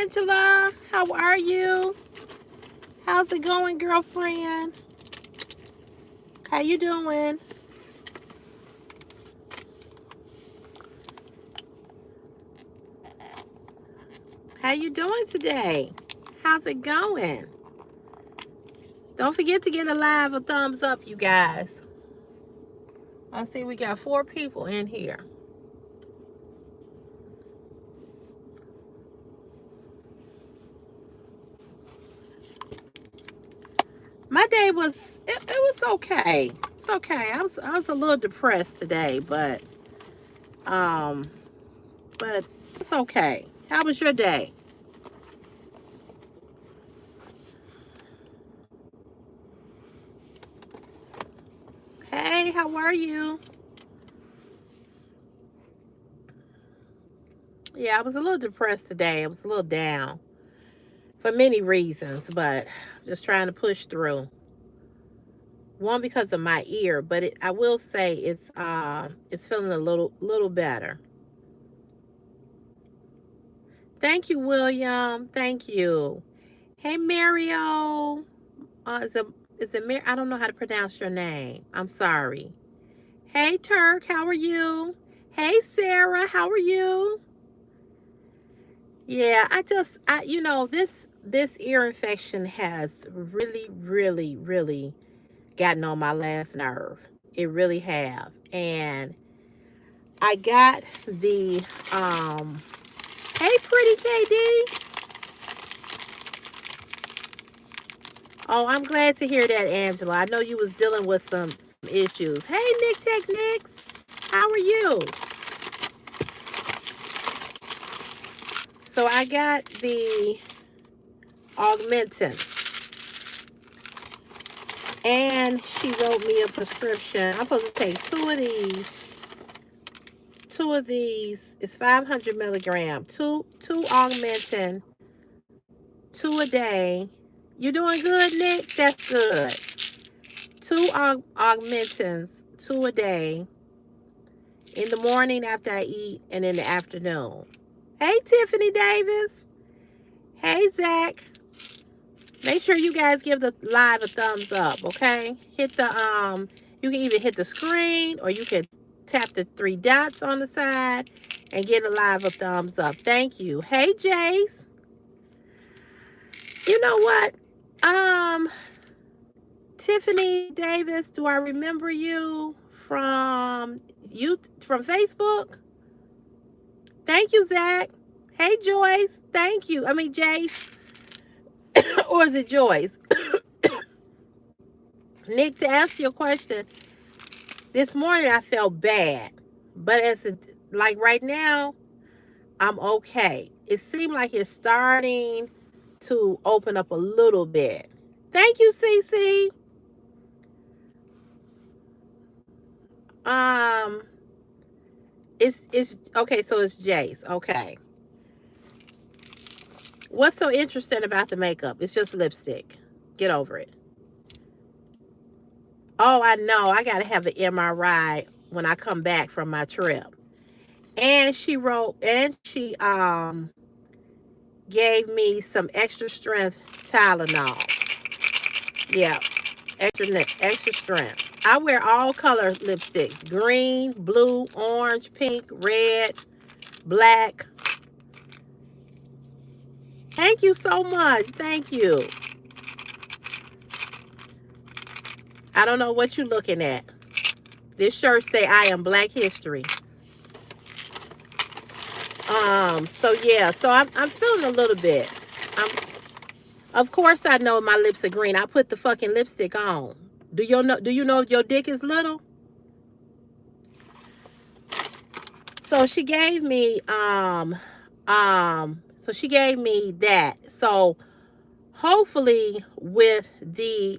Angela. How are you? How's it going, girlfriend? How you doing? How you doing today? How's it going? Don't forget to get a thumbs up, you guys. I see we got 4 people in here. My day was it was okay. It's okay. I was a little depressed today, um but it's okay. How was your day? Hey, how are you? Yeah, I was a little depressed today. I was a little down for many reasons, but just trying to push through. One because of my ear, but I will say it's feeling a little better. Thank you, William. Thank you. Hey, Mario. Is it Mar? I don't know how to pronounce your name. I'm sorry. Hey, Turk. How are you? Hey, Sarah. How are you? Yeah, this ear infection has really gotten on my last nerve. It really have. And I got the hey, pretty KD. Oh, I'm glad to hear that, Angela. I know you was dealing with some issues. Hey, Nick Tech Nicks. How are you? So I got the Augmentin, and she wrote me a prescription. I'm supposed to take 2 of these. 2 of these. It's 500 milligram. Two Augmentin, 2 a day. You doing good, Nick? That's good. 2 Augmentins, 2 a day. In the morning after I eat, and in the afternoon. Hey, Tiffany Davis. Hey, Zach. Make sure you guys give the live a thumbs up, okay? Hit the you can either hit the screen or you can tap the 3 dots on the side and get a live a thumbs up. Thank you. Hey, Jace. You know what? Tiffany Davis, do I remember you from Facebook? Thank you, Zach. Hey, Joyce. Thank you. I mean, Jace. Or is it Joyce? Nick, to answer your question, this morning I felt bad. But like right now, I'm okay. It seemed like it's starting to open up a little bit. Thank you, CeCe. Um, it's okay, so it's Jace. Okay. What's so interesting about the makeup? It's just lipstick. Get over it. Oh, I know. I gotta have an MRI when I come back from my trip. And she gave me some extra strength Tylenol. Yeah, extra strength. I wear all color lipsticks: green, blue, orange, pink, red, black. Thank you so much. Thank you. I don't know what you're looking at. This shirt say I am Black History. So yeah, so I'm feeling a little bit. I'm Of course I know my lips are green. I put the fucking lipstick on. Do you know your dick is little? So she gave me that. So hopefully with the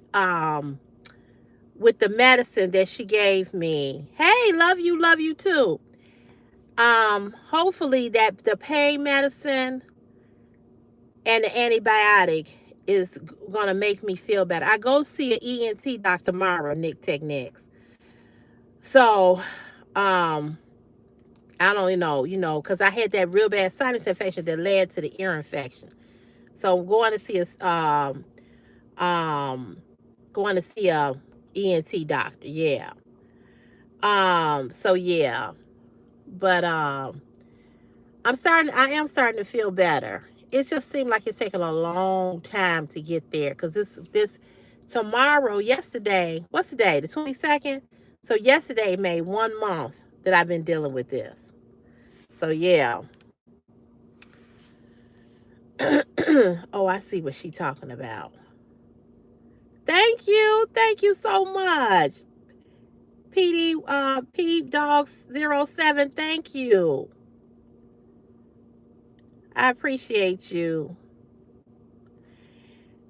medicine that she gave me. Hey, love you too. Hopefully that the pain medicine and the antibiotic is gonna make me feel better. I go see an ENT doctor tomorrow, Nick Techniques. So, I don't know, because I had that real bad sinus infection that led to the ear infection. So I'm going to see um going to see a ENT doctor. Yeah. So yeah. But I am starting to feel better. It just seemed like it's taking a long time to get there because this tomorrow, yesterday, what's the day? The 22nd? So yesterday made 1 month that I've been dealing with this. So yeah. Oh, I see what she's talking about. Thank you. Thank you so much. P Dogs 07. Thank you. I appreciate you.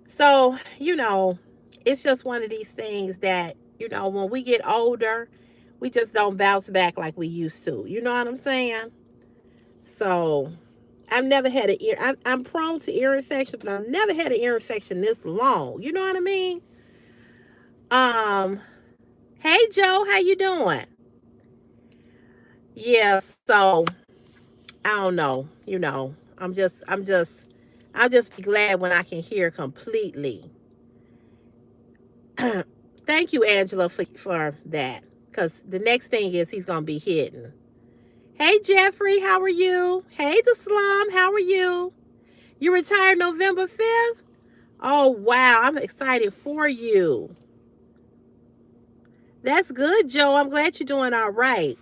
So, it's just one of these things that, when we get older, we just don't bounce back like we used to. You know what I'm saying? So, I've never had an ear. I'm prone to ear infection, but I've never had an ear infection this long. You know what I mean? Um, hey Joe, how you doing? Yeah, so I don't know. I'll just be glad when I can hear completely. Thank you, Angela, for that. Because the next thing is he's going to be hidden. Hey, Jeffrey, how are you? Hey, the slum, how are you? You retired November 5th? Oh, wow. I'm excited for you. That's good, Joe. I'm glad you're doing all right.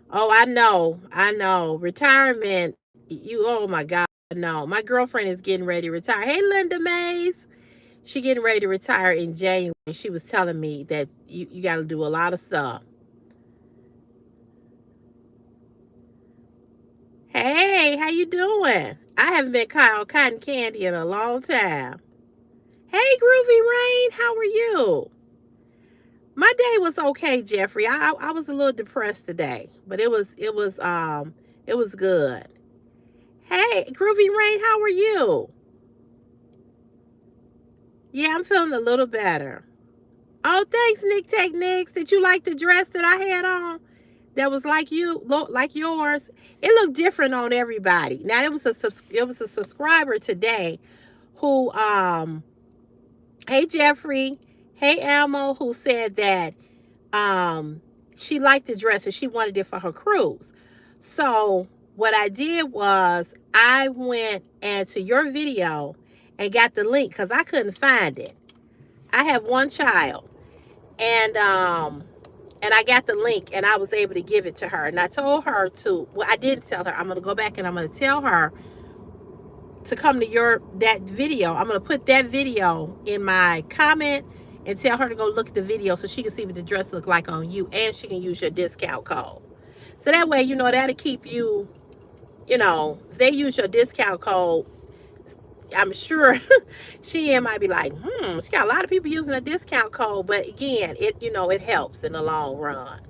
Oh, I know. I know. Retirement, oh my God. No, my girlfriend is getting ready to retire. Hey, Linda Mays. She getting ready to retire in January. She was telling me that you got to do a lot of stuff. Hey, how you doing? I haven't been cotton candy in a long time. Hey, Groovy Rain, how are you? My day was okay, Jeffrey. I was a little depressed today, but it was good. Hey, Groovy Rain, how are you? Yeah, I'm feeling a little better. Oh, thanks, Nick Techniques. Did you like the dress that I had on? That was like yours. It looked different on everybody. Now it was a subscriber today who hey Jeffrey, hey Elmo, who said that um she liked the dress and she wanted it for her cruise. So what I did was I went and to your video and got the link because I couldn't find it. I have one child, and I got the link and I was able to give it to her. And I told her to, well, I didn't tell her. I'm going to go back and I'm going to tell her to come to that video. I'm going to put that video in my comment and tell her to go look at the video so she can see what the dress look like on you, and she can use your discount code. So that way, that'll keep you, if they use your discount code, I'm sure she might be like, she got a lot of people using a discount code. But again, it helps in the long run.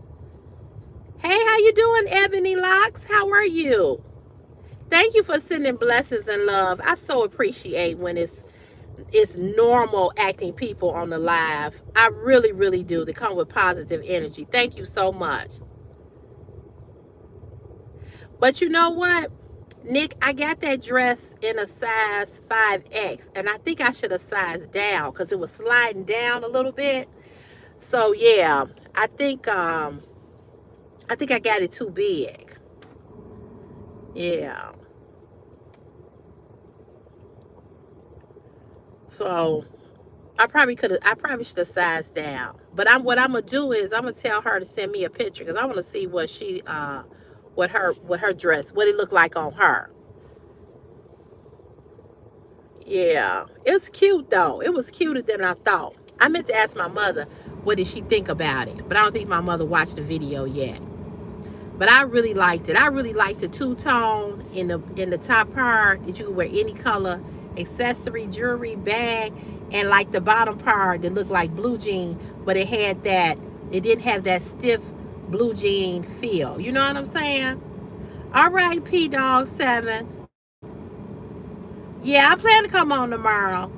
Hey, how you doing, Ebony Locks? How are you? Thank you for sending blessings and love. I so appreciate when it's normal acting people on the live. I really, really do. They come with positive energy. Thank you so much. But you know what, Nick, I got that dress in a size 5X, and I think I should have sized down because it was sliding down a little bit. So yeah, I think I got it too big. Yeah. So I probably should have sized down. But what I'm gonna do is I'm gonna tell her to send me a picture because I want to see what her dress, what it looked like on her. Yeah, it's cute though. It was cuter than I thought. I meant to ask my mother what did she think about it, but I don't think my mother watched the video yet. But I really liked it. I really liked the two-tone in the top part that you could wear any color accessory, jewelry, bag, and like the bottom part that looked like blue jean, but it didn't have that stiff blue jean feel. You know what I'm saying? All right, P Dog 7. Yeah, I plan to come on tomorrow.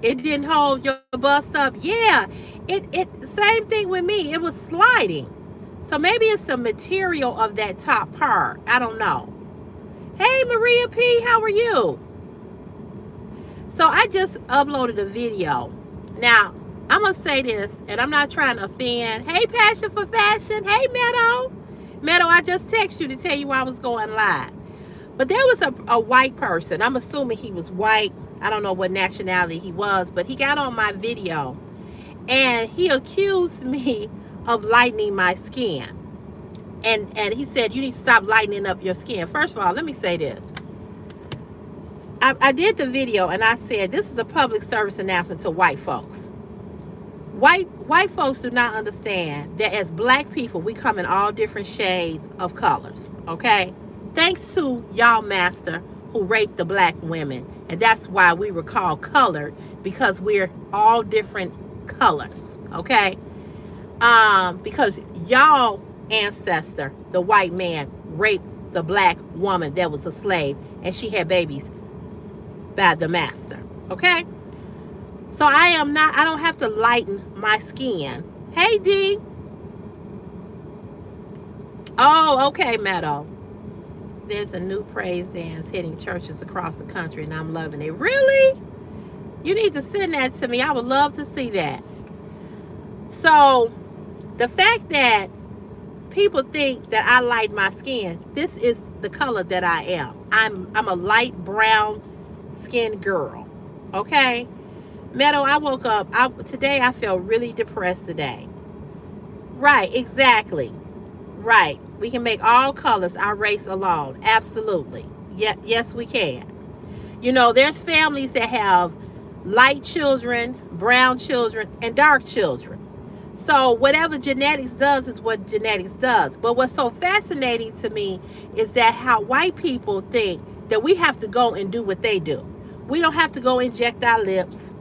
It didn't hold your bust up. Yeah, it same thing with me. It was sliding. So maybe it's the material of that top part. I don't know. Hey, Maria P, how are you? So I just uploaded a video. Now, I'm going to say this, and I'm not trying to offend. Hey, Passion for Fashion. Hey, Meadow. Meadow, I just texted you to tell you I was going live. But there was a white person. I'm assuming he was white. I don't know what nationality he was, but he got on my video and he accused me of lightening my skin. And he said, you need to stop lightening up your skin. First of all, let me say this. I did the video and I said, this is a public service announcement to white folks. White folks do not understand that as black people, we come in all different shades of colors, okay? Thanks to y'all master who raped the black women. And that's why we were called colored, because we're all different colors, okay? Because y'all ancestor, the white man, raped the black woman that was a slave, and she had babies by the master, okay? So I don't have to lighten my skin. Hey, D. Oh, okay, Meadow. There's a new praise dance hitting churches across the country, and I'm loving it. Really? You need to send that to me. I would love to see that. So the fact that people think that I light my skin, this is the color that I am. I'm a light brown skinned girl. Okay? Meadow, I woke up. Today I felt really depressed today. Right, exactly. Right. We can make all colors our race alone. Absolutely. Yes, we can. You know, there's families that have light children, brown children, and dark children. So whatever genetics does is what genetics does. But what's so fascinating to me is that how white people think that we have to go and do what they do. We don't have to go inject our lips,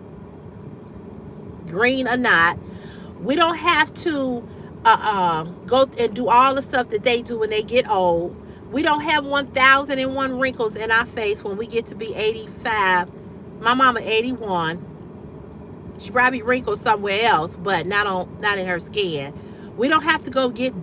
green or not. We don't have to go and do all the stuff that they do when they get old. We don't have 1,001 wrinkles in our face when we get to be 85. My mama 81. She probably wrinkled somewhere else, but not in her skin. We don't have to go get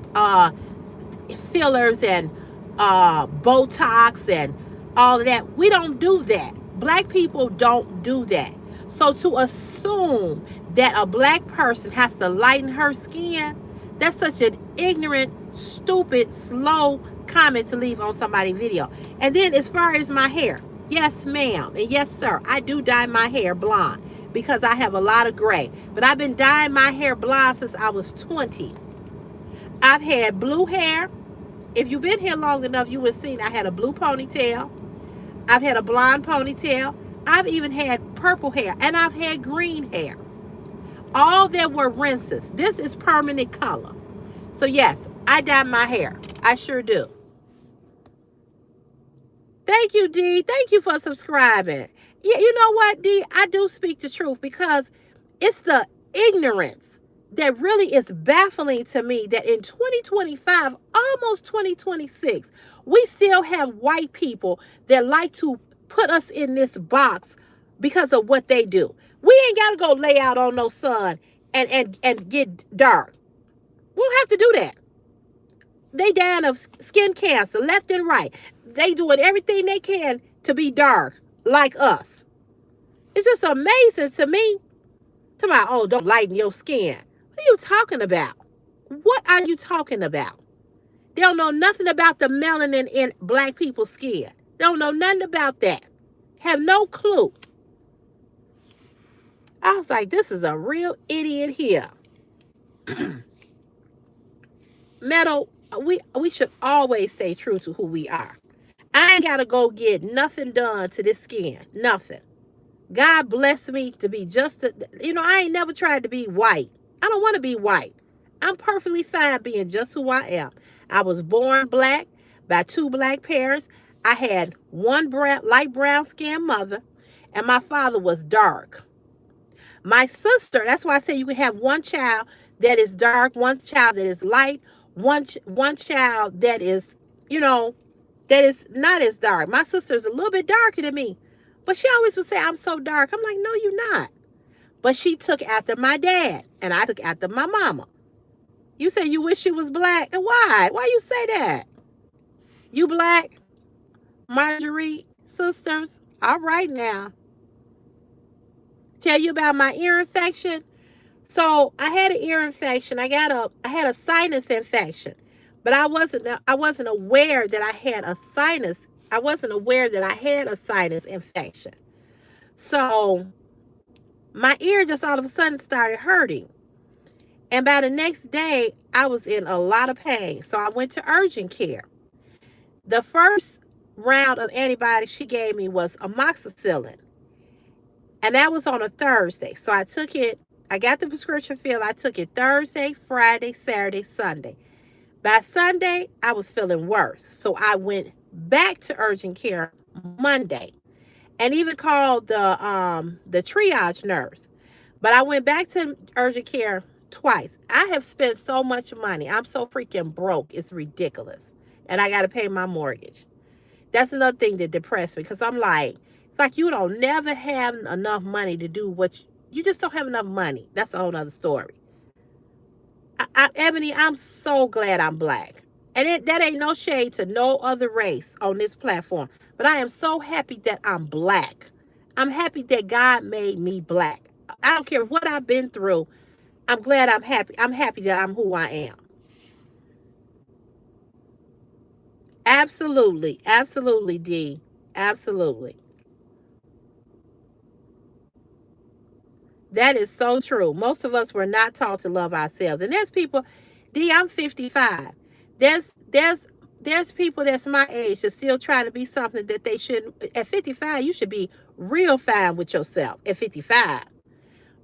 fillers and Botox and all of that. We don't do that. Black people don't do that. So to assume that a black person has to lighten her skin, that's such an ignorant, stupid, slow comment to leave on somebody's video. And then as far as my hair, yes, ma'am, and yes, sir, I do dye my hair blonde because I have a lot of gray. But I've been dyeing my hair blonde since I was 20. I've had blue hair. If you've been here long enough, you would have seen I had a blue ponytail. I've had a blonde ponytail. I've even had purple hair, and I've had green hair. All that were rinses. This is permanent color. So yes, I dye my hair. I sure do. Thank you, D. Thank you for subscribing. Yeah, you know what, D? I do speak the truth because it's the ignorance that really is baffling to me that in 2025, almost 2026, we still have white people that like to put us in this box because of what they do. We ain't got to go lay out on no sun and get dark. We don't have to do that. They dying of skin cancer left and right. They doing everything they can to be dark like us. It's just amazing to me. Talking about, oh, don't lighten your skin. What are you talking about? What are you talking about? They don't know nothing about the melanin in black people's skin. They don't know nothing about that. Have no clue. I was like, this is a real idiot here. Metal, we should always stay true to who we are. I ain't got to go get nothing done to this skin. Nothing. God bless me to be just, I ain't never tried to be white. I don't want to be white. I'm perfectly fine being just who I am. I was born black by two black parents. I had one light brown skinned mother, and my father was dark. My sister, that's why I say you can have one child that is dark, one child that is light, one child that is, that is not as dark. My sister's a little bit darker than me, but she always would say, I'm so dark. I'm like, no, you're not. But she took after my dad, and I took after my mama. You say you wish you was black. Why? Why you say that? You black? Marjorie sisters. All right now. Tell you about my ear infection. So I had an ear infection. I had a sinus infection. But I wasn't aware that I had a sinus. I wasn't aware that I had a sinus infection. So my ear just all of a sudden started hurting. And by the next day, I was in a lot of pain. So I went to urgent care. The first round of antibiotics she gave me was amoxicillin. And that was on a Thursday. So I took it, I got the prescription filled. I took it Thursday, Friday, Saturday, Sunday. By Sunday, I was feeling worse. So I went back to urgent care Monday and even called the triage nurse. But I went back to urgent care twice. I have spent so much money. I'm so freaking broke. It's ridiculous. And I got to pay my mortgage. That's another thing that depressed me because I'm like, it's like you don't never have enough money to do what you just don't have enough money. That's a whole other story. Ebony, I'm so glad I'm black. And that ain't no shade to no other race on this platform. But I am so happy that I'm black. I'm happy that God made me black. I don't care what I've been through. I'm glad I'm happy. I'm happy that I'm who I am. Absolutely. Absolutely, D. Absolutely. That is so true. Most of us were not taught to love ourselves. And there's people, D, I'm 55. There's people that's my age that's still trying to be something that they shouldn't. At 55, you should be real fine with yourself at 55.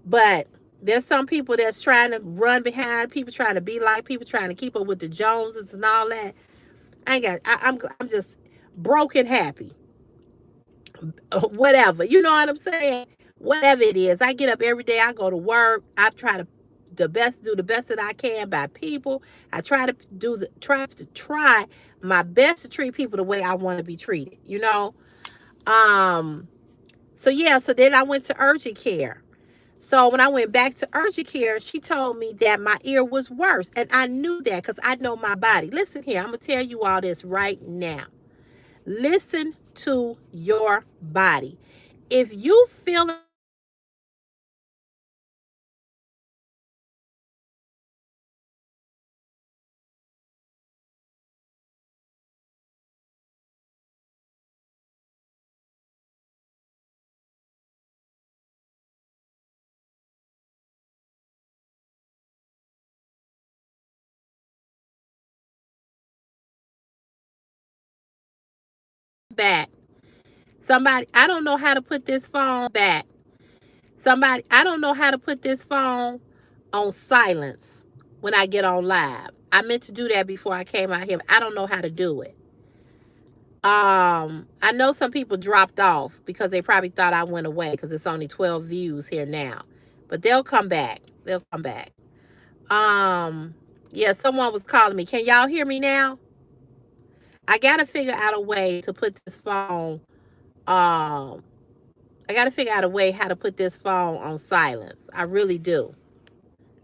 But there's some people that's trying to run behind people, trying to be like people, trying to keep up with the Joneses and all that. I'm just broken happy. Whatever. You know what I'm saying? Whatever it is. I get up every day, I go to work, I try to do the best that I can by people. I try to try my best to treat people the way I want to be treated, you know? Um so yeah, so then I went to urgent care. So when I went back to urgent care, she told me that my ear was worse. And I knew that because I know my body. Listen here, I'm going to tell you all this right now. Listen to your body. If you feel back, somebody, I don't know how to put this phone back. Somebody, I don't know how to put this phone on silence when I get on live. I meant to do that before I came out here, but I don't know how to do it. I know some people dropped off because they probably thought I went away because it's only 12 views here now. But they'll come back. They'll come back. Um, yeah, someone was calling me. Can y'all hear me now? I gotta figure out a way to put this phone. I gotta figure out a way how to put this phone on silence. I really do.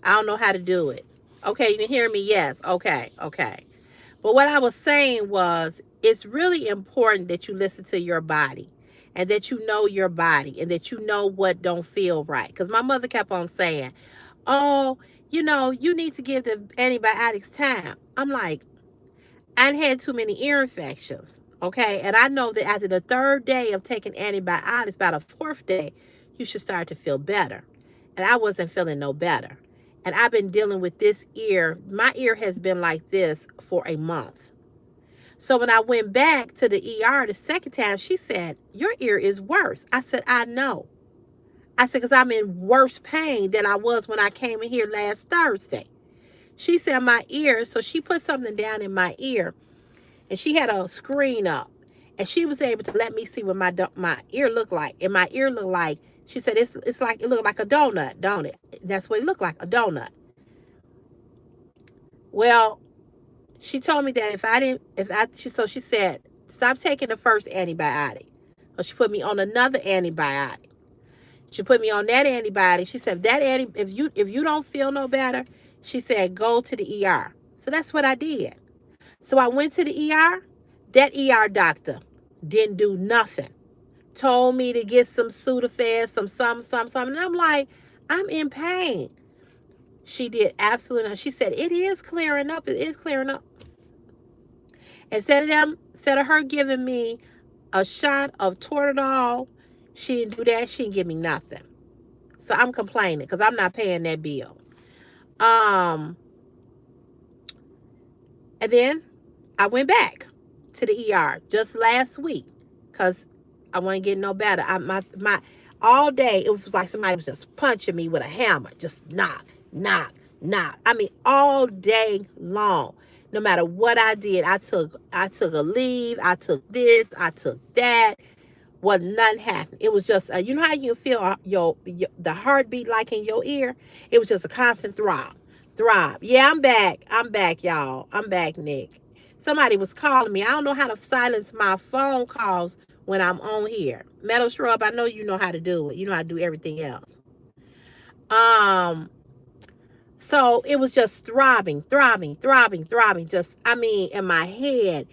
I don't know how to do it. Okay, you can hear me? Yes. Okay, okay. But what I was saying was, it's really important that you listen to your body and that you know your body and that you know what don't feel right. Because my mother kept on saying, oh, you need to give the antibiotics time. I'm like, I had too many ear infections. Okay. And I know that after the third day of taking antibiotics, by the fourth day, you should start to feel better. And I wasn't feeling no better. And I've been dealing with this ear. My ear has been like this for a month. So when I went back to the ER the second time, she said, your ear is worse. I said, I know. I said, because I'm in worse pain than I was when I came in here last Thursday. She said, my ear, so she put something down in my ear and she had a screen up. And she was able to let me see what my ear looked like. And my ear looked like, she said, it's like, it looked like a donut, don't it? That's what it looked like, a donut. Well, she told me that so she said, stop taking the first antibiotic. So she put me on another antibiotic. She put me on that antibiotic. She said, if you don't feel no better, she said, go to the ER. So that's what I did. So I went to the ER. That ER doctor, Didn't do nothing. Told me to get some Sudafed, some something. And I'm like, I'm in pain. She did absolutely nothing. She said, it is clearing up. It is clearing up. Instead of her giving me a shot of Toradol, she didn't do that. She didn't give me nothing. So I'm complaining because I'm not paying that bill. And then I went back to the ER just last week because I wasn't getting no better. My all day it was like somebody was just punching me with a hammer, just knock, knock, knock. I mean, all day long. No matter what I did, I took a leave, I took this, I took that. Well, nothing happened. It was just, you know how you feel your the heartbeat like in your ear? It was just a constant throb, throb. Yeah, I'm back. I'm back, y'all. I'm back, Nick. Somebody was calling me. I don't know how to silence my phone calls when I'm on here. Metal Shrub, I know you know how to do it. You know how to do everything else. Um, so it was just throbbing, throbbing, throbbing, throbbing. Just, I mean, in my head.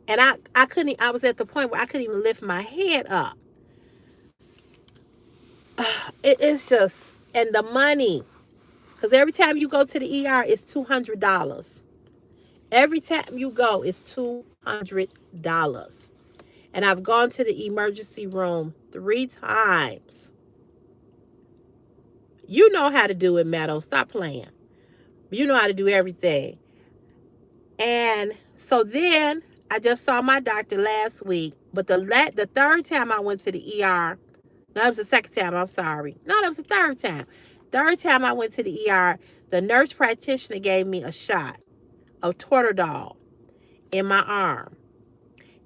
And I couldn't, I was at the point where I couldn't even lift my head up. It's just, and the money, because every time you go to the ER, it's $200. Every time you go, it's $200. And I've gone to the emergency room 3 times. You know how to do it, Meadow. Stop playing. You know how to do everything. And so then I just saw my doctor last week. But the third time I went to the ER, no, that was the second time. I'm sorry. No, that was the third time. Third time I went to the ER, the nurse practitioner gave me a shot of Toradol in my arm.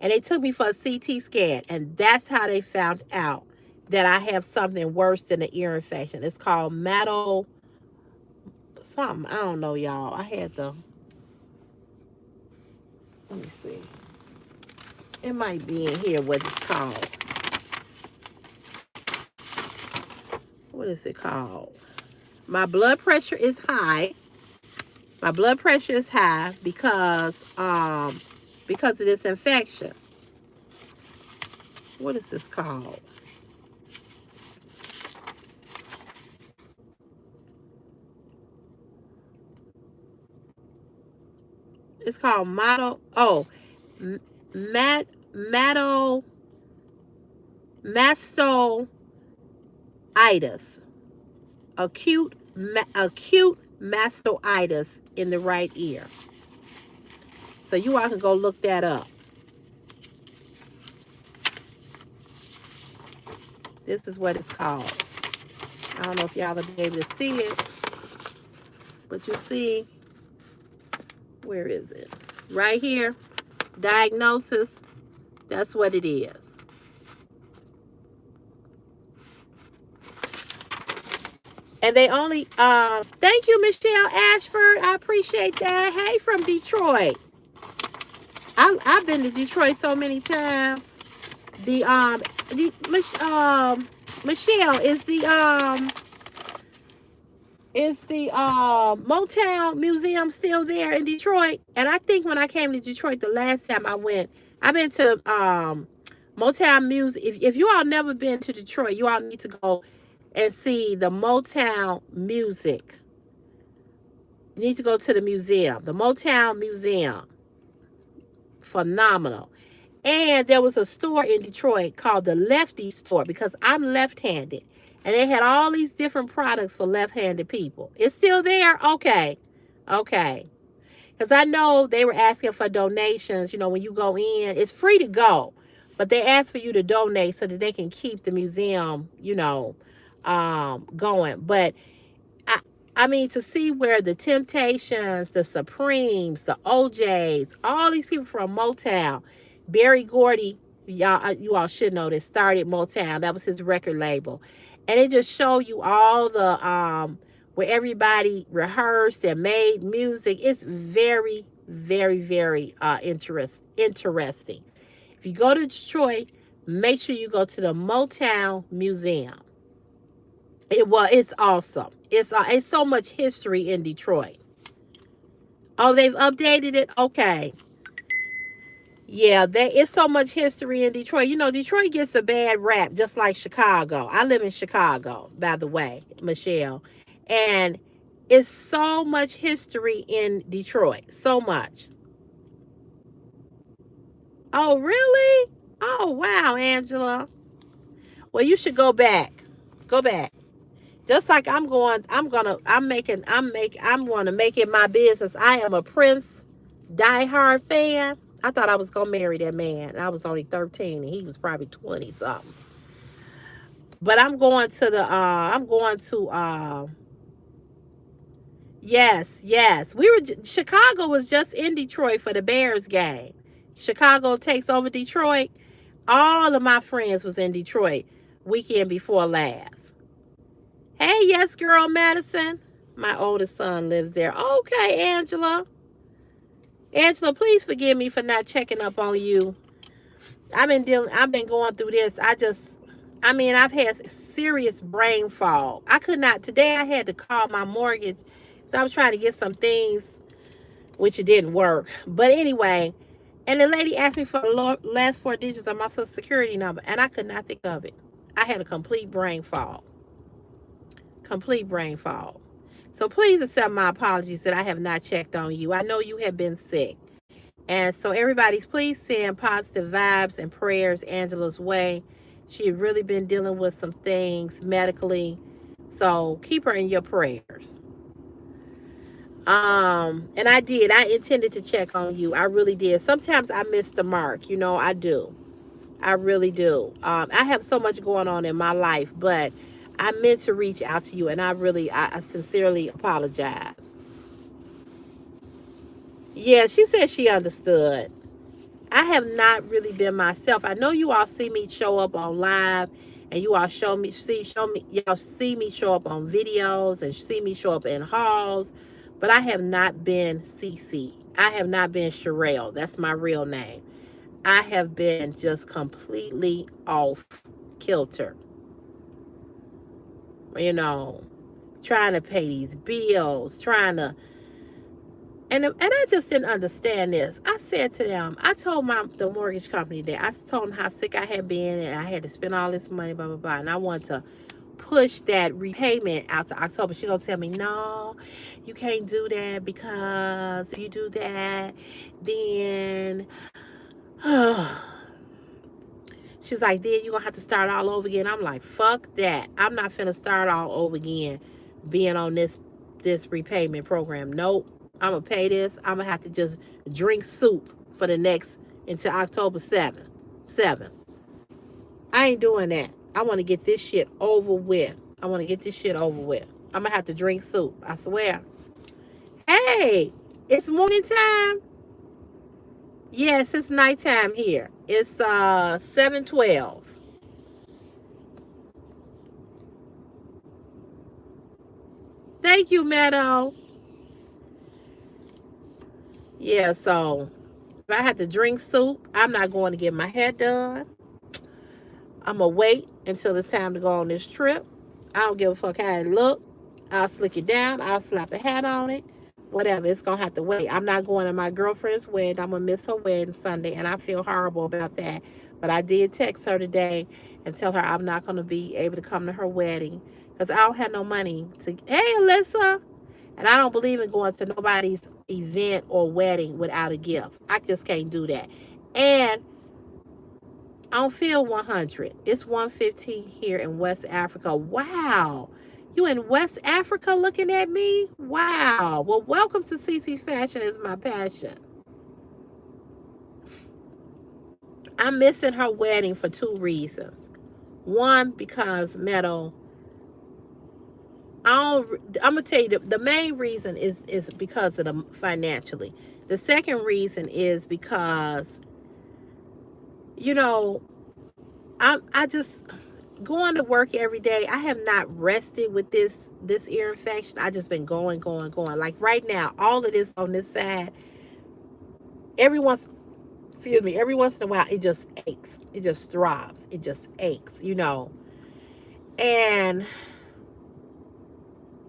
And they took me for a CT scan. And that's how they found out that I have something worse than an ear infection. It's called something. I don't know, y'all. I had let me see. It might be in here what it's called. What is it called? My blood pressure is high. My blood pressure is high because of this infection. What is this called? It's called mastoitis. Acute mastoitis in the right ear. So you all can go look that up. This is what it's called. I don't know if y'all will be able to see it, but you see, where is it? Right here, diagnosis. That's what it is. And they only, thank you, Michelle Ashford. I appreciate that. Hey, from Detroit. I've been to Detroit so many times. Michelle, is the Motown Museum still there in Detroit? And I think when I came to Detroit the last time I went, I've been to Motown Music. If you all never been to Detroit, you all need to go and see the Motown Music. You need to go to the museum, the Motown Museum. Phenomenal. And there was a store in Detroit called the Lefty Store because I'm left-handed. And they had all these different products for left-handed people. It's still there? Okay. Okay. Because I know they were asking for donations. You know, when you go in, it's free to go. But they ask for you to donate so that they can keep the museum, going. But I mean, to see where the Temptations, the Supremes, the OJs, all these people from Motown, Berry Gordy, you all should know this, started Motown. That was his record label. And it just showed you all the, where everybody rehearsed and made music. It's very, very, very interesting. If you go to Detroit, make sure you go to the Motown Museum. It's awesome. It's so much history in Detroit. Oh, they've updated it? Okay. Yeah, there is so much history in Detroit. You know, Detroit gets a bad rap, just like Chicago. I live in Chicago, by the way, Michelle. And it's so much history in Detroit. So much. Oh, really? Oh, wow, Angela. Well, you should go back. Go back. Just like I'm going to make it my business. I am a Prince diehard fan. I thought I was going to marry that man. I was only 13 and he was probably 20 something. But I'm going to, yes, yes. Chicago was just in Detroit for the Bears game. Chicago takes over Detroit. All of my friends was in Detroit weekend before last. Hey, yes, girl, Madison. My oldest son lives there. Okay, Angela. Angela, please forgive me for not checking up on you. I've been going through this. I've had serious brain fog. I could not, today I had to call my mortgage. So I was trying to get some things, which it didn't work. But anyway, and the lady asked me for the last four digits of my social security number, and I could not think of it. I had a complete brain fog. Complete brain fog. So please accept my apologies that I have not checked on you. I know you have been sick. And so everybody, please send positive vibes and prayers Angela's way. She had really been dealing with some things medically. So keep her in your prayers. And I did. I intended to check on you. I really did. Sometimes I miss the mark. You know, I do. I really do. I have so much going on in my life, but I meant to reach out to you, and I sincerely apologize. Yeah, she said she understood. I have not really been myself. I know you all see me show up on live, and you all y'all see me show up on videos and see me show up in halls, but I have not been CC. I have not been Sherelle. That's my real name. I have been just completely off kilter, you know, trying to pay these bills, trying to, and I just didn't understand this. I said to them, I told the mortgage company that I told them how sick I had been and I had to spend all this money, blah blah blah, and I wanted to push that repayment out to October. She gonna tell me, no, you can't do that because if you do that, then she's like, then you're gonna have to start all over again. I'm like, fuck that. I'm not finna start all over again being on this repayment program. Nope. I'm gonna pay this. I'm gonna have to just drink soup for the next until October 7th. 7th. I ain't doing that. I wanna get this shit over with. I wanna get this shit over with. I'm gonna have to drink soup. I swear. Hey, it's morning time. Yes, it's nighttime here. It's 7:12. Thank you, Meadow. Yeah, so if I had to drink soup, I'm not going to get my hair done. I'm going to wait until it's time to go on this trip. I don't give a fuck how it look. I'll slick it down. I'll slap a hat on it. Whatever. It's going to have to wait. I'm not going to my girlfriend's wedding. I'm going to miss her wedding Sunday, and I feel horrible about that. But I did text her today and tell her I'm not going to be able to come to her wedding because I don't have no money to. Hey, Alyssa. And I don't believe in going to nobody's event or wedding without a gift. I just can't do that. And I don't feel 100. It's 115 here in West Africa. Wow. You in West Africa looking at me? Wow. Well, welcome to CeCe's Fashion is my passion. I'm missing her wedding for two reasons. One, because Meadow, I'm gonna tell you the main reason is because of the financially. The second reason is because you know I just going to work every day. I have not rested with this ear infection. I just been going. Like right now, all of this on this side, every once every once in a while it just aches. It just throbs. It just aches, And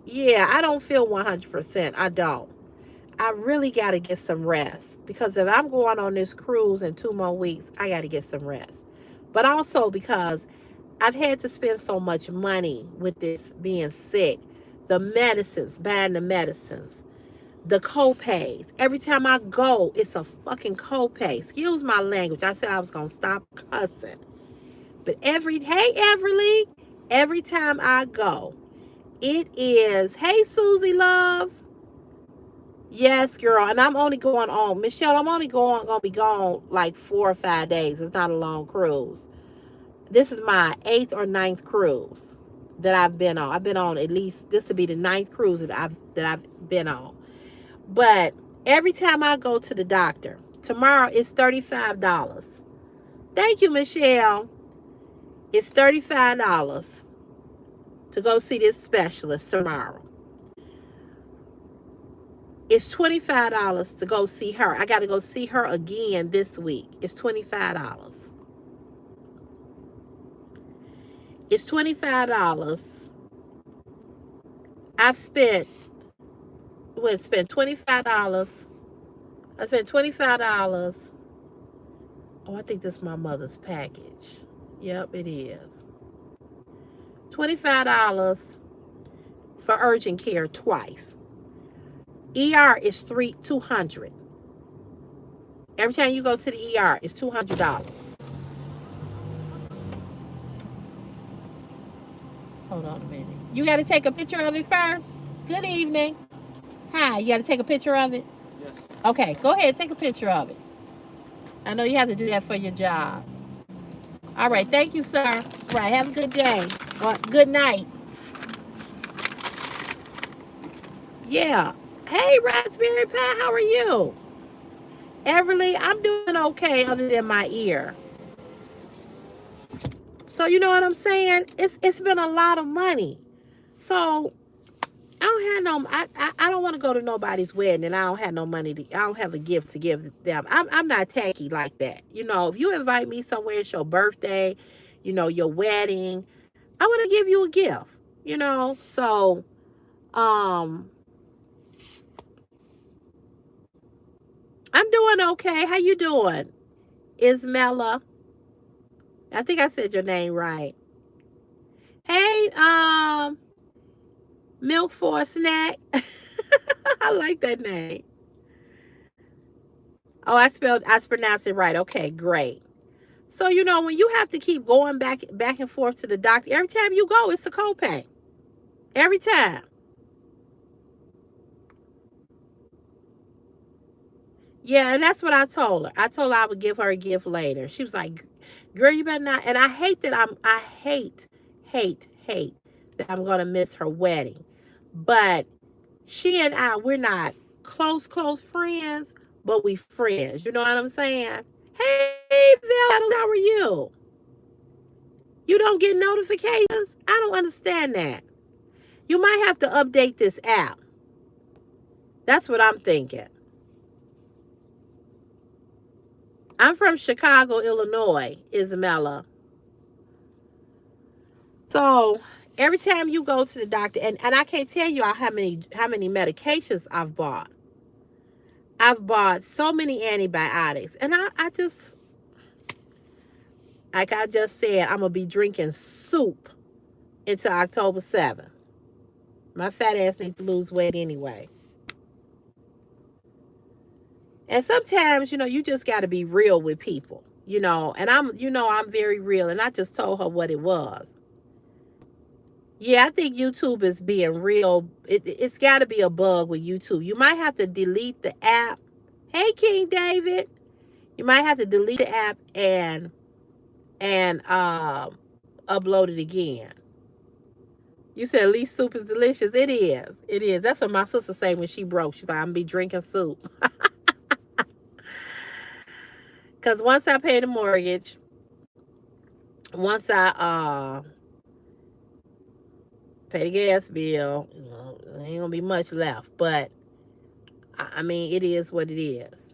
yeah, I don't feel 100%. I don't. I really got to get some rest, because if I'm going on this cruise in 2 more weeks, I got to get some rest. But also because I've had to spend so much money with this being sick, the medicines, buying the medicines, the co-pays. Every time I go, it's a fucking co-pay. Excuse my language. I said I was going to stop cussing. But hey, Everly, every time I go, it is, hey, Susie Loves. Yes, girl. And I'm only going on, Michelle, I'm only gonna be gone like 4 or 5 days. It's not a long cruise. This is my 8th or 9th cruise that I've been on. I've been on at least, this will be the 9th cruise that I've been on. But every time I go to the doctor, tomorrow it's $35. Thank you, Michelle. It's $35 to go see this specialist tomorrow. It's $25 to go see her. I got to go see her again this week. It's $25. It's $25. I've spent, spent $25. I spent $25. Oh, I think this is my mother's package. Yep, it is. $25 for urgent care twice. ER is $200. Every time you go to the ER, it's $200. Hold on a minute. You got to take a picture of it first. Good evening. Hi, you got to take a picture of it? Yes. Okay, go ahead, take a picture of it. I know you have to do that for your job. All right, thank you, sir. Right, have a good day. Or good night. Yeah. Hey, Raspberry Pie, how are you? Everly, I'm doing okay other than my ear. So you know what I'm saying? It's been a lot of money. So I don't have no. I don't want to go to nobody's wedding, and I don't have no money. I don't have a gift to give them. I'm not tacky like that. You know, if you invite me somewhere, it's your birthday, you know, your wedding, I want to give you a gift. You know, so um, I'm doing okay. How you doing, Ismella? I think I said your name right. Hey, Milk for a Snack. I like that name. Oh, I pronounced it right. Okay, great. So you know when you have to keep going back and forth to the doctor, every time you go, it's a copay. Every time. Yeah, and that's what I told her. I told her I would give her a gift later. She was like, "Girl, you better not." And I hate that I hate that I'm gonna miss her wedding. But she and we're not close friends, but we friends. You know what I'm saying? Hey, Val, how are you? You don't get notifications? I don't understand that. You might have to update this app. That's what I'm thinking. I'm from Chicago, Illinois, Isabella. So every time you go to the doctor, and I can't tell you how many medications I've bought. I've bought so many antibiotics. And I just, like I just said, I'm gonna be drinking soup until October 7th. My fat ass needs to lose weight anyway. And sometimes, you know, you just got to be real with people, you know. And I'm very real. And I just told her what it was. Yeah, I think YouTube is being real. It's got to be a bug with YouTube. You might have to delete the app. Hey, King David. You might have to delete the app and upload it again. You said at least soup is delicious. It is. It is. That's what my sister said when she broke. She's like, I'm gonna be drinking soup. Cause once I pay the mortgage, once I pay the gas bill, you know, there ain't gonna be much left. But I mean, it is what it is.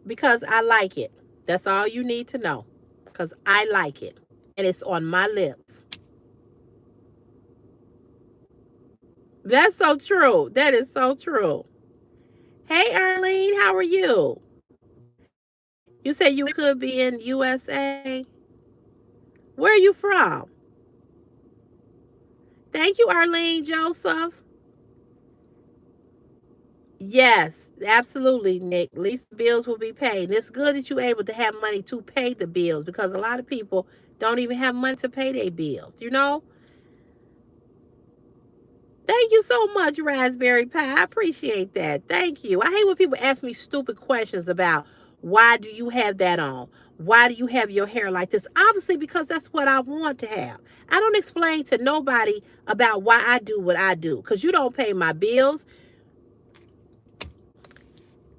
Because I like it. That's all you need to know. Because I like it. And it's on my lips. That's so true. That is so true. Hey, Arlene, how are you? You said you could be in USA. Where are you from? Thank you, Arlene Joseph. Yes, absolutely, Nick. At least the bills will be paid. And it's good that you're able to have money to pay the bills because a lot of people don't even have money to pay their bills, you know? Thank you so much, Raspberry Pi. I appreciate that. Thank you. I hate when people ask me stupid questions about why do you have that on? Why do you have your hair like this? Obviously, because that's what I want to have. I don't explain to nobody about why I do what I do because you don't pay my bills.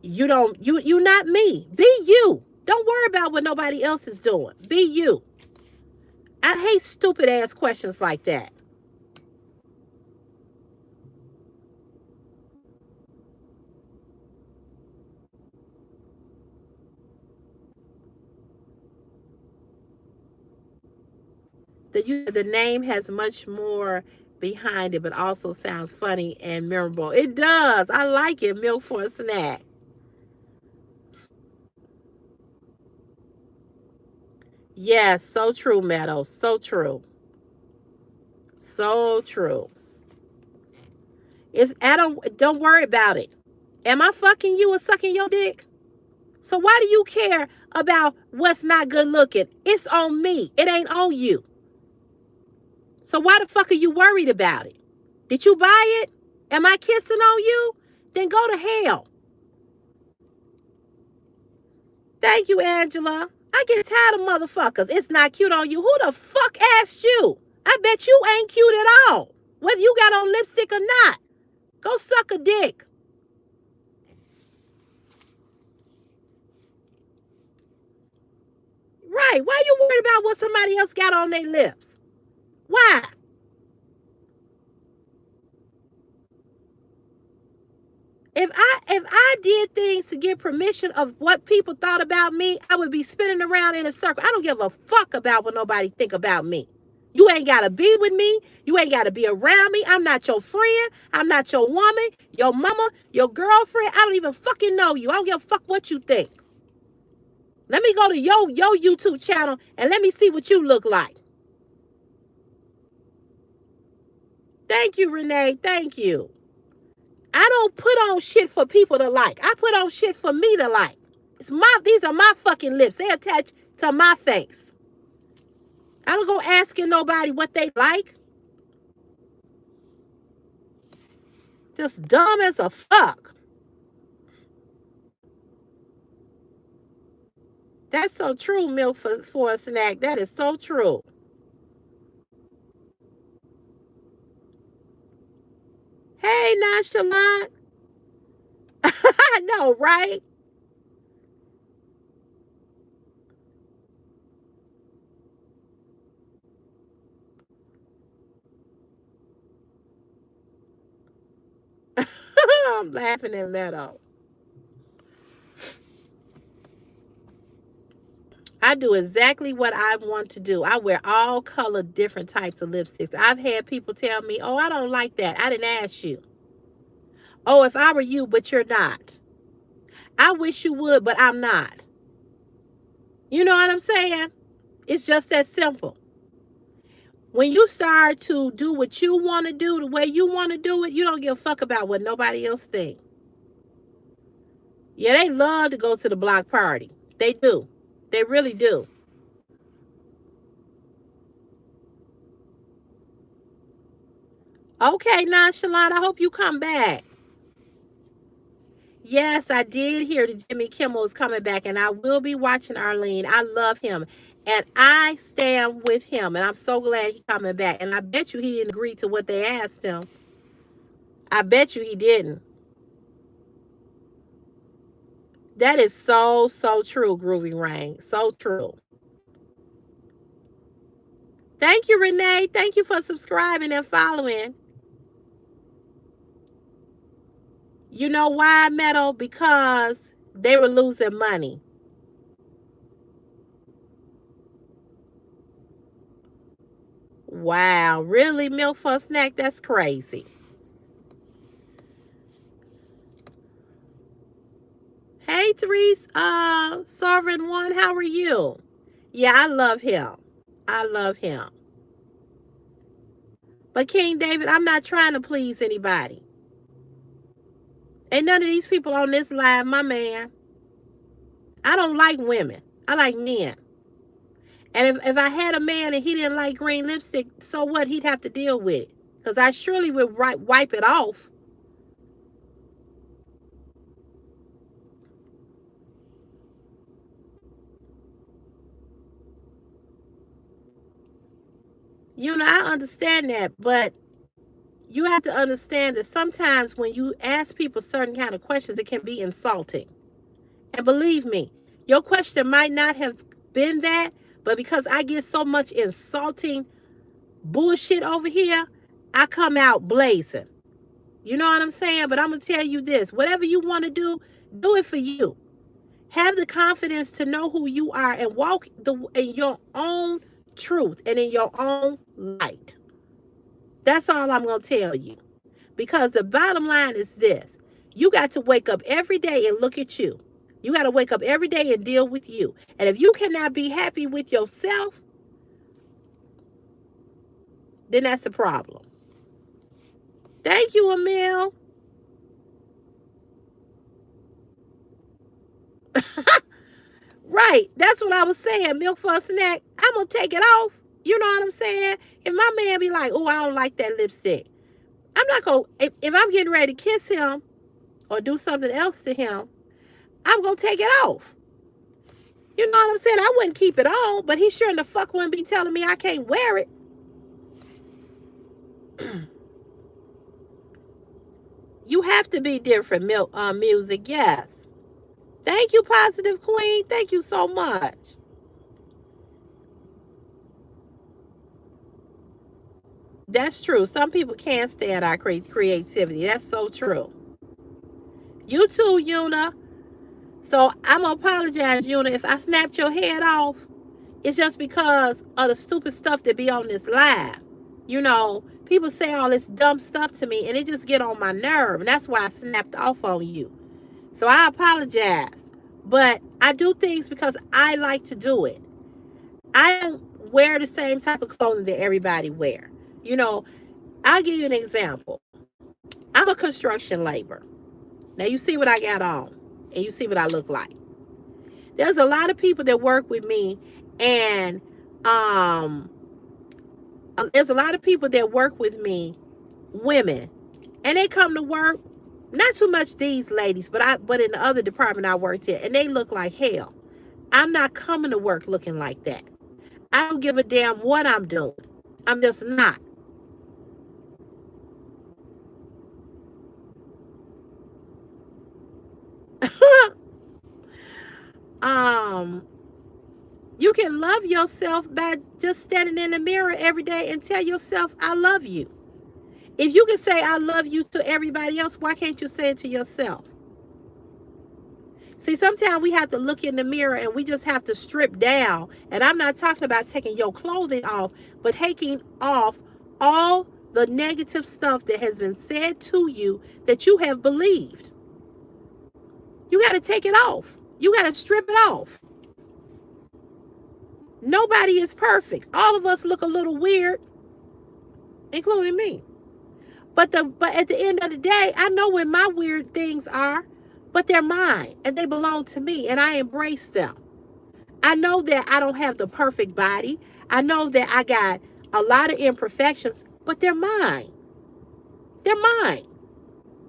You don't, you not me. Be you. Don't worry about what nobody else is doing. Be you. I hate stupid ass questions like that. The name has much more behind it, but also sounds funny and memorable. It does. I like it. Milk for a snack. Yes, so true, Meadows. So true. So true. It's I don't worry about it. Am I fucking you or sucking your dick? So why do you care about what's not good looking? It's on me. It ain't on you. So why the fuck are you worried about it? Did you buy it? Am I kissing on you? Then go to hell. Thank you, Angela. I get tired of motherfuckers. It's not cute on you. Who the fuck asked you? I bet you ain't cute at all. Whether you got on lipstick or not. Go suck a dick. Right. Why you worried about what somebody else got on their lips? Why? If I did things to get permission of what people thought about me, I would be spinning around in a circle. I don't give a fuck about what nobody think about me. You ain't gotta be with me. You ain't gotta be around me. I'm not your friend. I'm not your woman, your mama, your girlfriend. I don't even fucking know you. I don't give a fuck what you think. Let me go to your YouTube channel and let me see what you look like. Thank you, Renee. Thank you. I don't put on shit for people to like. I put on shit for me to like. These are my fucking lips. They attach to my face. I don't go asking nobody what they like. Just dumb as a fuck. That's so true, milk for a snack. That is so true. Hey, nonchalant. I know, right? I'm laughing at Meadow. I do exactly what I want to do. I wear all color, different types of lipsticks. I've had people tell me, "Oh, I don't like that. I didn't ask you." Oh, if I were you, but you're not. I wish you would, but I'm not. You know what I'm saying? It's just that simple. When you start to do what you want to do the way you want to do it, you don't give a fuck about what nobody else thinks. Yeah, they love to go to the block party. They do. They really do. Okay, nonchalant. I hope you come back. Yes, I did hear that Jimmy Kimmel is coming back, and I will be watching Arlene. I love him, and I stand with him, and I'm so glad he's coming back. And I bet you he didn't agree to what they asked him. I bet you he didn't. That is so, so true, Groovy Rain. So true. Thank you, Renee. Thank you for subscribing and following. You know why, Meadow? Because they were losing money. Wow. Really, milk for a snack? That's crazy. three, Sovereign One, how are you? Yeah, I love him. I love him. But King David, I'm not trying to please anybody. Ain't none of these people on this live, my man. I don't like women. I like men. And if I had a man and he didn't like green lipstick, so what? He'd have to deal with it. Because I surely would wipe it off. You know, I understand that, but you have to understand that sometimes when you ask people certain kind of questions, it can be insulting. And believe me, your question might not have been that, but because I get so much insulting bullshit over here, I come out blazing. You know what I'm saying? But I'm going to tell you this. Whatever you want to do it for you. Have the confidence to know who you are and walk in your own truth and in your own light. That's all I'm going to tell you. Because the bottom line is this. You got to wake up every day and look at you. You got to wake up every day and deal with you. And if you cannot be happy with yourself, then that's a problem. Thank you, Emil. Right. That's what I was saying. Milk for a snack. I'm going to take it off. You know what I'm saying? If my man be like, oh, I don't like that lipstick. I'm not going to, if I'm getting ready to kiss him or do something else to him, I'm going to take it off. You know what I'm saying? I wouldn't keep it on, but he sure in the fuck wouldn't be telling me I can't wear it. You have to be different, music, yes. Thank you, Positive Queen. Thank you so much. That's true. Some people can't stand our creativity. That's so true. You too, Yuna. So I'm going to apologize, Yuna. If I snapped your head off, it's just because of the stupid stuff that be on this live. You know, people say all this dumb stuff to me, and it just get on my nerve. And that's why I snapped off on you. So I apologize. But I do things because I like to do it. I don't wear the same type of clothing that everybody wear. You know, I'll give you an example. I'm a construction laborer. Now you see what I got on, and you see what I look like. There's a lot of people that work with me, and there's a lot of people that work with me, women, and they come to work. Not too much these ladies, but in the other department I worked in, and they look like hell. I'm not coming to work looking like that. I don't give a damn what I'm doing. I'm just not. um, you can love yourself by just standing in the mirror every day and tell yourself, I love you. If you can say I love you to everybody else, why can't you say it to yourself? See, sometimes we have to look in the mirror and we just have to strip down. And I'm not talking about taking your clothing off, but taking off all the negative stuff that has been said to you that you have believed. You got to take it off. You got to strip it off. Nobody is perfect. All of us look a little weird, including me. But at the end of the day, I know where my weird things are, but they're mine and they belong to me and I embrace them. I know that I don't have the perfect body. I know that I got a lot of imperfections, but they're mine. They're mine.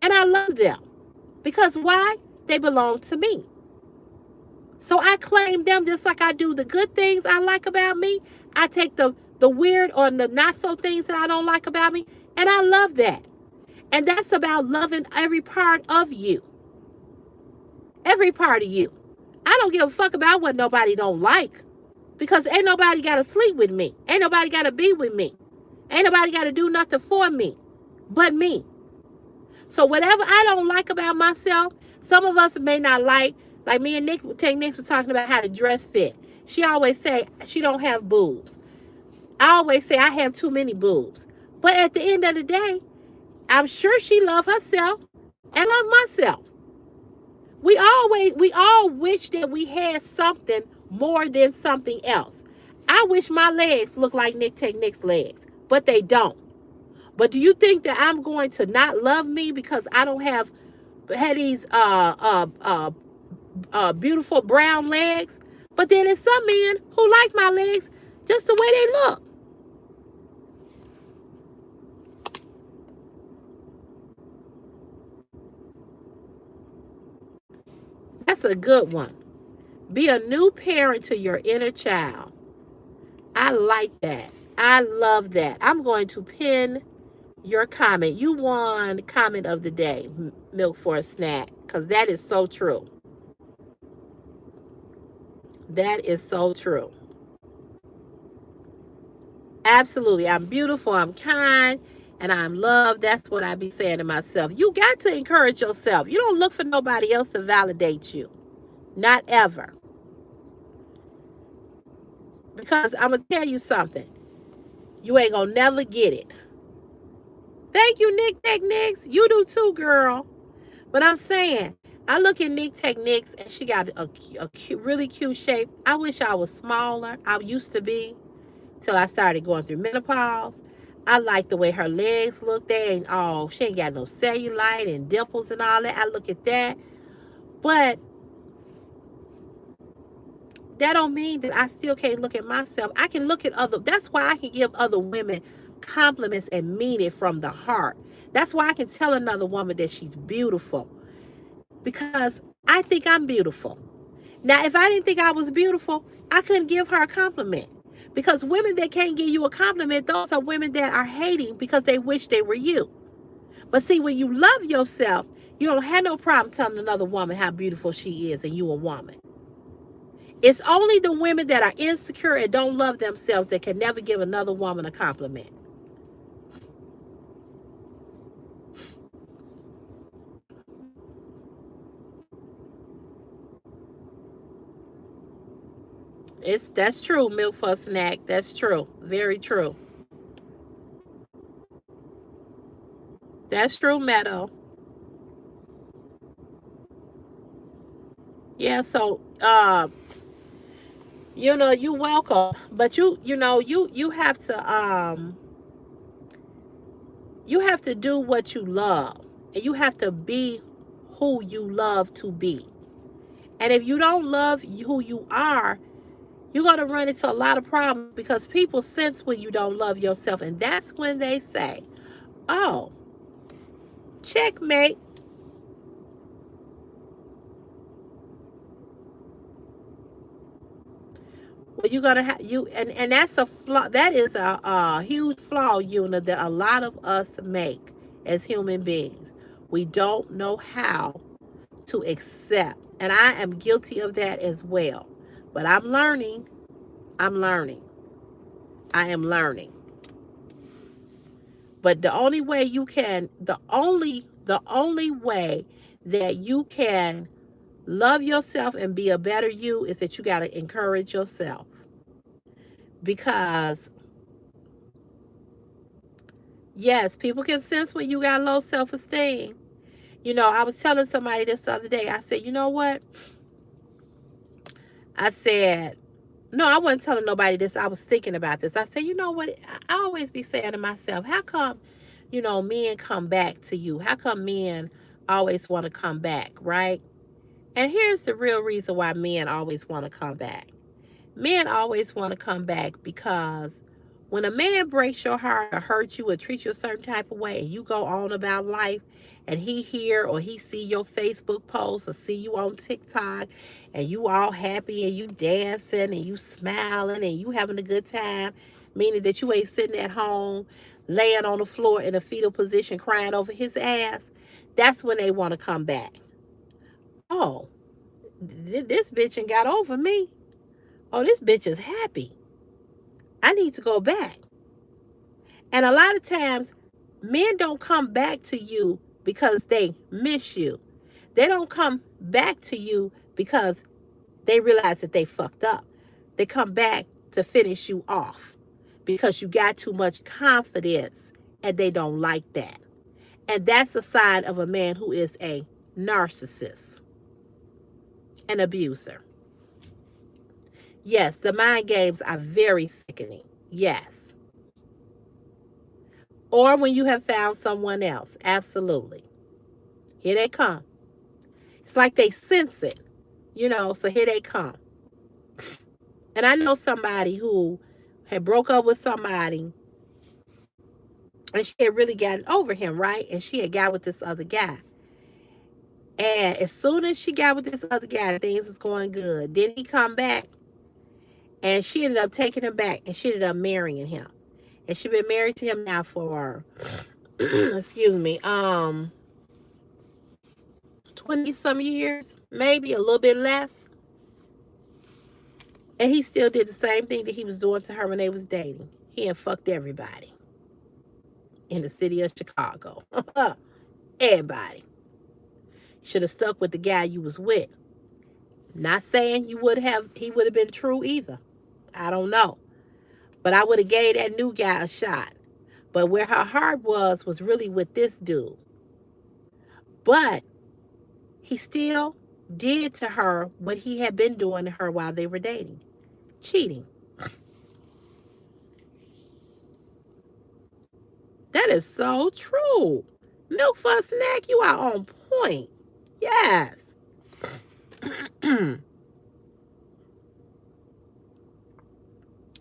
And I love them. Because why? They belong to me. So I claim them just like I do the good things I like about me. I take the weird or the not so things that I don't like about me, and I love that. And that's about loving every part of you. Every part of you. I don't give a fuck about what nobody don't like. Because ain't nobody got to sleep with me. Ain't nobody got to be with me. Ain't nobody got to do nothing for me but me. So whatever I don't like about myself, some of us may not like me and Nick was talking about how to dress fit. She always say she don't have boobs. I always say I have too many boobs. But at the end of the day, I'm sure she love herself and love myself. We all wish that we had something more than something else. I wish my legs looked like Nick Technique's legs, but they don't. But do you think that I'm going to not love me because I don't have had these beautiful brown legs? But then there's some men who like my legs just the way they look. That's a good one. Be a new parent to your inner child. I like that. I love that. I'm going to pin your comment. You won comment of the day, Milk for a Snack, because that is so true. That is so true. Absolutely. I'm beautiful, I'm kind, and I'm loved. That's what I be saying to myself. You got to encourage yourself. You don't look for nobody else to validate you. Not ever. Because I'm going to tell you something. You ain't going to never get it. Thank you, Nick Techniques. You do too, girl. But I'm saying, I look at Nick Techniques and she got a really cute shape. I wish I was smaller. I used to be till I started going through menopause. I like the way her legs look. They ain't all, she ain't got no cellulite and dimples and all that. I look at that. But that don't mean that I still can't look at myself. I can look at other, that's why I can give other women compliments and mean it from the heart. That's why I can tell another woman that she's beautiful. Because I think I'm beautiful. Now, if I didn't think I was beautiful, I couldn't give her a compliment. Because women that can't give you a compliment, those are women that are hating because they wish they were you. But see, when you love yourself, you don't have no problem telling another woman how beautiful she is and you a woman. It's only the women that are insecure and don't love themselves that can never give another woman a compliment. That's true, Milk for a Snack. That's true. Very true. That's true, Meadow. Yeah, so you welcome. But you have to do what you love. And you have to be who you love to be. And if you don't love who you are, you're going to run into a lot of problems because people sense when you don't love yourself. And that's when they say, oh, checkmate. Well, you're gonna have you, and that's a flaw. That is a huge flaw, Una, that a lot of us make as human beings. We don't know how to accept, and I am guilty of that as well. But I'm learning. I'm learning. I am learning. But the only way that you can love yourself and be a better you is that you got to encourage yourself because yes, people can sense when you got low self-esteem. I was telling somebody this the other day. I said, you know what? I said, no, I wasn't telling nobody this. I was thinking about this. I said, you know what? I always be saying to myself, how come, men come back to you? How come men always want to come back, right? And here's the real reason why men always want to come back. Men always want to come back because when a man breaks your heart or hurts you or treats you a certain type of way and you go on about life and he hear or he see your Facebook post or see you on TikTok and you all happy and you dancing and you smiling and you having a good time, meaning that you ain't sitting at home laying on the floor in a fetal position crying over his ass, that's when they want to come back. Oh, this bitch ain't got over me. Oh, this bitch is happy. I need to go back. And a lot of times, men don't come back to you because they miss you. They don't come back to you because they realize that they fucked up. They come back to finish you off because you got too much confidence and they don't like that. And that's a sign of a man who is a narcissist. an abuser. Yes, the mind games are very sickening. Yes. Or when you have found someone else. Absolutely. Here they come. It's like they sense it, so here they come. And I know somebody who had broke up with somebody and she had really gotten over him, right? And she had got with this other guy. And as soon as she got with this other guy, things was going good. Then he come back and she ended up taking him back and she ended up marrying him. And she's been married to him now for excuse me, 20 some years, maybe a little bit less. And he still did the same thing that he was doing to her when they was dating. He had fucked everybody in the city of Chicago. Everybody. Should have stuck with the guy you was with. Not saying he would have been true either. I don't know. But I would have gave that new guy a shot. But where her heart was really with this dude. But he still did to her what he had been doing to her while they were dating. Cheating. That is so true. Milk for a snack, you are on point. Yes.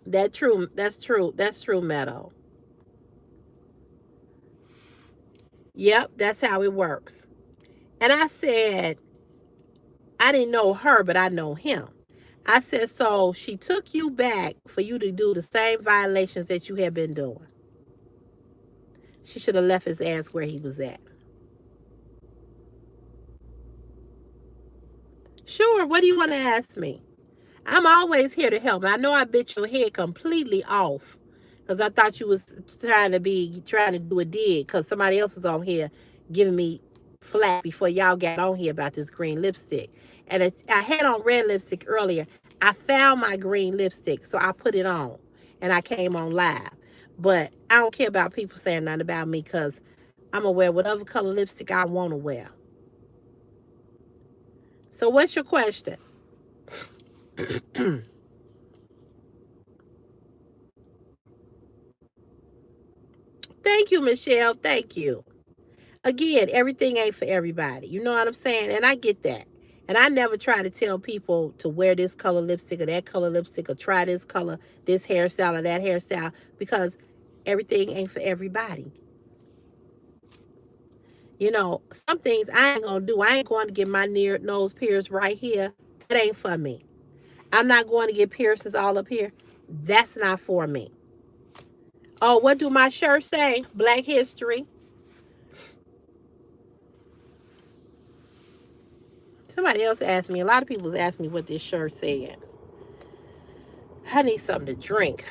That's true, Meadow. Yep, that's how it works. And I said, I didn't know her, but I know him. I said, so she took you back for you to do the same violations that you had been doing. She should have left his ass where he was at. Sure, what do you want to ask me? I'm always here to help. I know I bit your head completely off because I thought you was trying to do a dig because somebody else was on here giving me flat before y'all got on here about this green lipstick. And I had on red lipstick earlier. I found my green lipstick, so I put it on and I came on live. But I don't care about people saying nothing about me because I'm going to wear whatever color lipstick I want to wear. So what's your question? Thank you, Michelle. Thank you. Again, everything ain't for everybody. You know what I'm saying? And I get that. And I never try to tell people to wear this color lipstick or that color lipstick or try this color, this hairstyle or that hairstyle because everything ain't for everybody. Some things I ain't going to do. I ain't going to get my nose pierced right here. That ain't for me. I'm not going to get piercings all up here. That's not for me. Oh, what do my shirts say? Black History. Somebody else asked me. A lot of people was asking me what this shirt said. I need something to drink.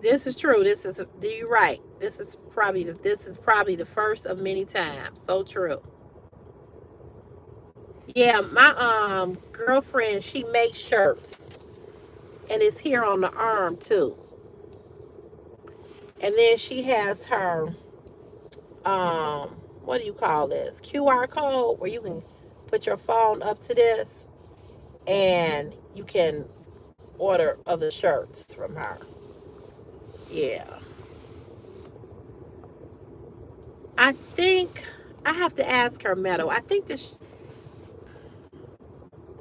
This is true. You're right. This is probably the first of many times. So true. Yeah, my girlfriend, she makes shirts. And it's here on the arm too. And then she has her what do you call this? QR code where you can put your phone up to this and you can order other shirts from her. Yeah. I think I have to ask her, Meadow. I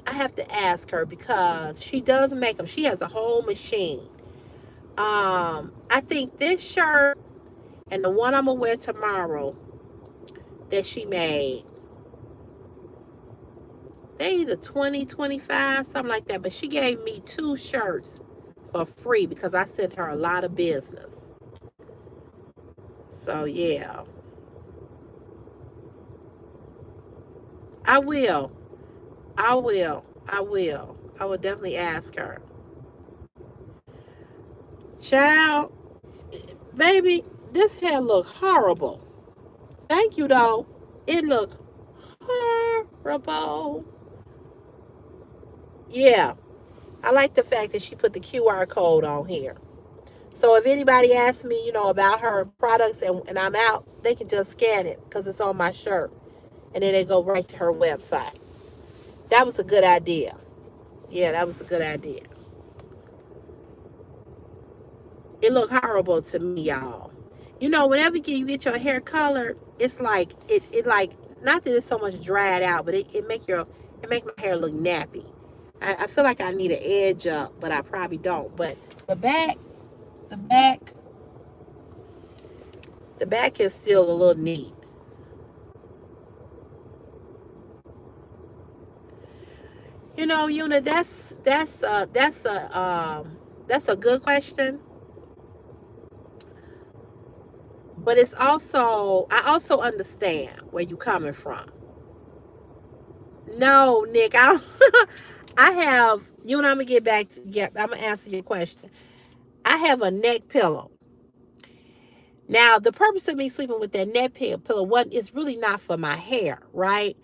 have to ask her because she does make them. She has a whole machine. I think this shirt and the one I'm gonna wear tomorrow that she made, they either 20, 25, something like that. But she gave me 2 shirts for free because I sent her a lot of business. So yeah, I will. I will. I will. I will definitely ask her. Child, baby, this hair look horrible. Thank you though. It look horrible. Yeah, I like the fact that she put the QR code on here. So if anybody asks me, about her products and I'm out, they can just scan it because it's on my shirt, and then they go right to her website. That was a good idea. Yeah, that was a good idea. It looked horrible to me, y'all. You know, whenever you get your hair colored, it's like it like, not that it's so much dried out, but it make my hair look nappy. I feel like I need an edge up, but I probably don't. But the back, the back, the back is still a little neat. You know, Una, that's a good question, but it's also, I also understand where you coming from. No, Nick, I I have, you and I'm gonna get back to, yeah, I'm gonna answer your question. I have a neck pillow. Now, the purpose of me sleeping with that pillow, one, is really not for my hair, right?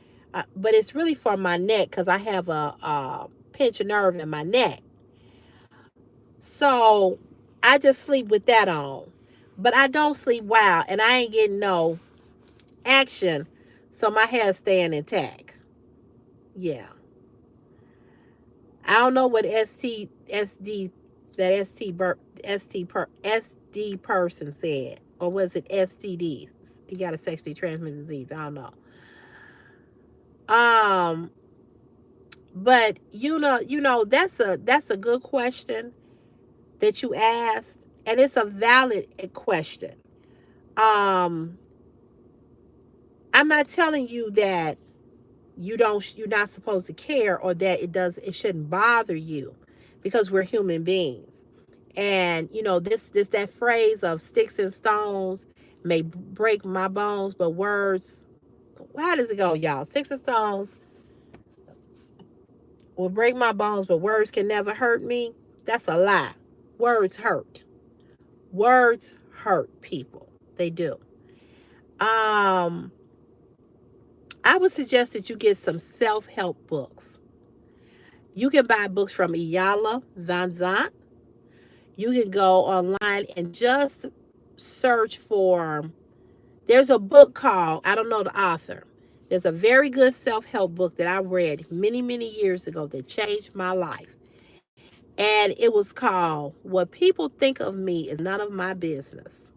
But it's really for my neck because I have a pinch a nerve in my neck. So I just sleep with that on. But I don't sleep wild, and I ain't getting no action, so my hair's staying intact. Yeah. I don't know what SD person said, or was it STDs? You got a sexually transmitted disease. I don't know. Um, but that's a good question that you asked, and it's a valid question. Um, I'm not telling you that you're not supposed to care, or that it shouldn't bother you, because we're human beings. And this that phrase of sticks and stones may break my bones, but words, how does it go, y'all? Sticks and stones will break my bones, but words can never hurt me. That's a lie. Words hurt. Words hurt people. They do. um I would suggest that you get some self-help books. You can buy books from Iyala Van Zant. You can go online and just search for, there's a book called, I don't know the author. There's a very good self-help book that I read many, many years ago that changed my life. And it was called What People Think of Me Is None of My Business.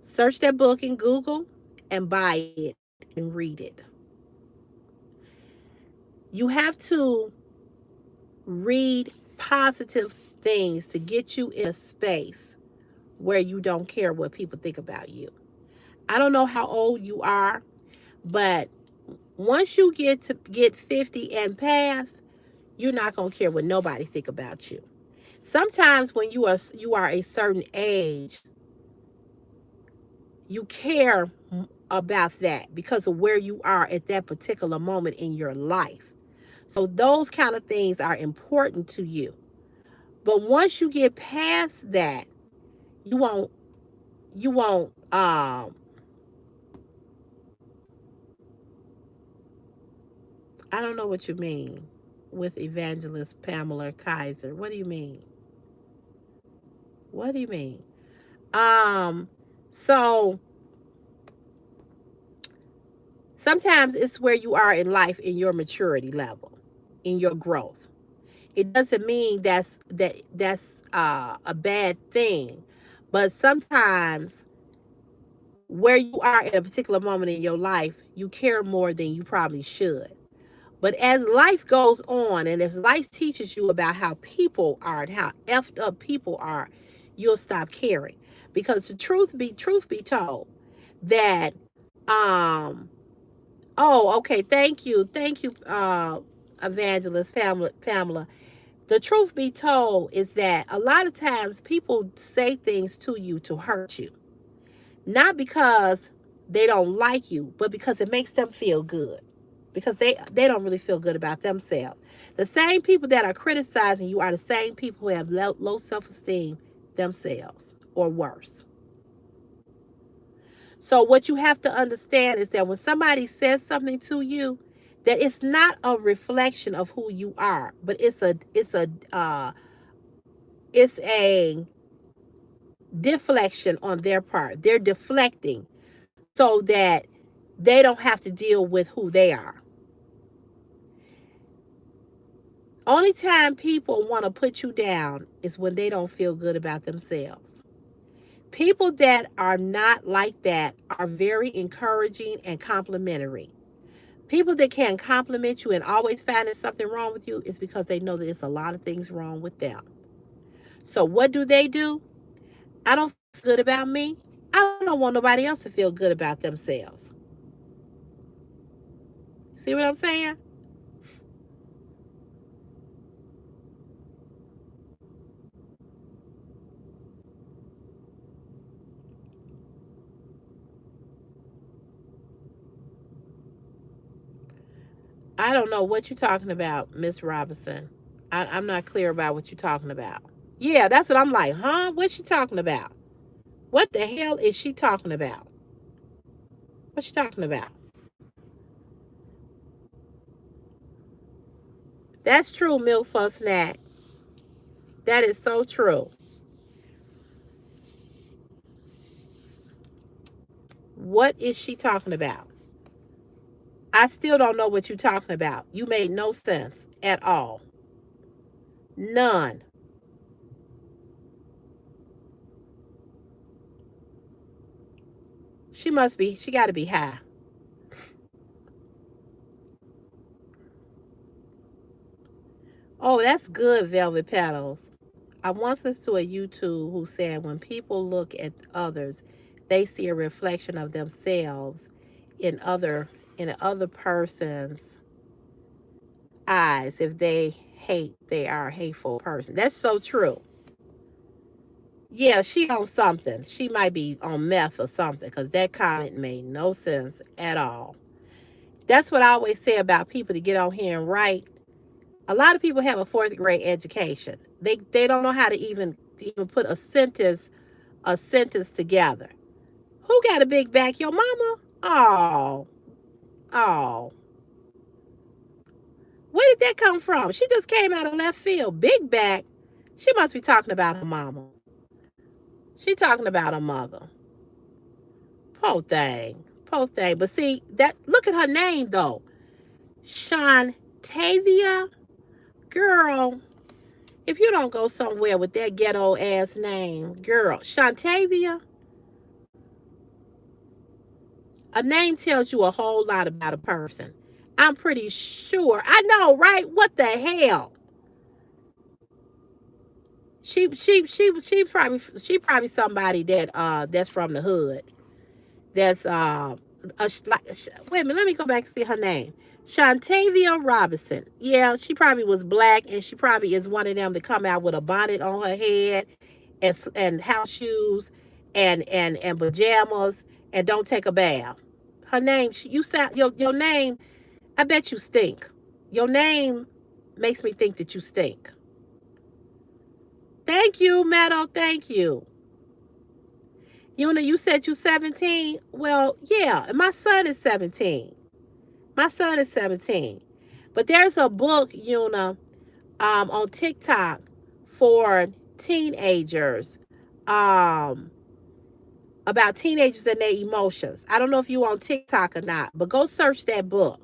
Search that book in Google and buy it and read it. You have to read positive things to get you in a space where you don't care what people think about you. I don't know how old you are, but once you get 50 and past, you're not going to care what nobody think about you. Sometimes when you are a certain age, you care about that because of where you are at that particular moment in your life. So those kind of things are important to you. But once you get past that, you won't you won't I don't know what you mean with evangelist Pamela Kaiser. What do you mean? What do you mean? Um so sometimes it's where you are in life, in your maturity level, in your growth. It doesn't mean that's a bad thing, but sometimes where you are at a particular moment in your life, you care more than you probably should. But as life goes on, and as life teaches you about how people are and how effed up people are, you'll stop caring. Because the truth be told, that um oh, okay, thank you, evangelist Pamela. The truth be told is that a lot of times people say things to you to hurt you, not because they don't like you, but because it makes them feel good. Because they don't really feel good about themselves. The same people that are criticizing you are the same people who have low self-esteem themselves, or worse. So what you have to understand is that when somebody says something to you, that it's not a reflection of who you are, but it's a deflection on their part. They're deflecting so that they don't have to deal with who they are. Only time people want to put you down is when they don't feel good about themselves. People that are not like that are very encouraging and complimentary. People that can compliment you and always finding something wrong with you is because they know that there's a lot of things wrong with them. So what do? I don't feel good about me. I don't want nobody else to feel good about themselves. See what I'm saying? I don't know what you're talking about, Miss Robinson. I'm not clear about what you're talking about. Yeah, that's what I'm like, huh? What's she talking about? What the hell is she talking about? What's she talking about? That's true, Milk for Snack. That is so true. What is she talking about? I still don't know what you're talking about. You made no sense at all. None. She got to be high. Oh, that's good, Velvet Petals. I once listened to a YouTube who said when people look at others, they see a reflection of themselves in other person's eyes. If they hate, they are a hateful person. That's so true. Yeah, she on something. She might be on meth or something because that comment made no sense at all. That's what I always say about people to get on here and write. A lot of people have a fourth grade education. They don't know how to even put a sentence together. Who got a big back? Your mama? Oh, oh. Where did that come from? She just came out of left field. Big back. She must be talking about her mama. She talking about her mother. Poor thing. Poor thing. But see, that look at her name though. Shantavia. Girl, if you don't go somewhere with that ghetto ass name, girl, Shantavia, a name tells you a whole lot about a person. I'm pretty sure. I know, right? What the hell? She probably somebody that's from the hood. That's wait a minute, let me go back and see her name. Shantavia Robinson. Yeah, she probably was black and she probably is one of them that come out with a bonnet on her head and house shoes and pajamas and don't take a bath. Her name, you sound your name, I bet you stink. Your name makes me think that you stink. Thank you, Meadow. Thank you. You said you 17. Well, yeah, my son is 17. My son is 17. But there's a book, on TikTok for teenagers, um, about teenagers and their emotions. I don't know if you on TikTok or not, but go search that book.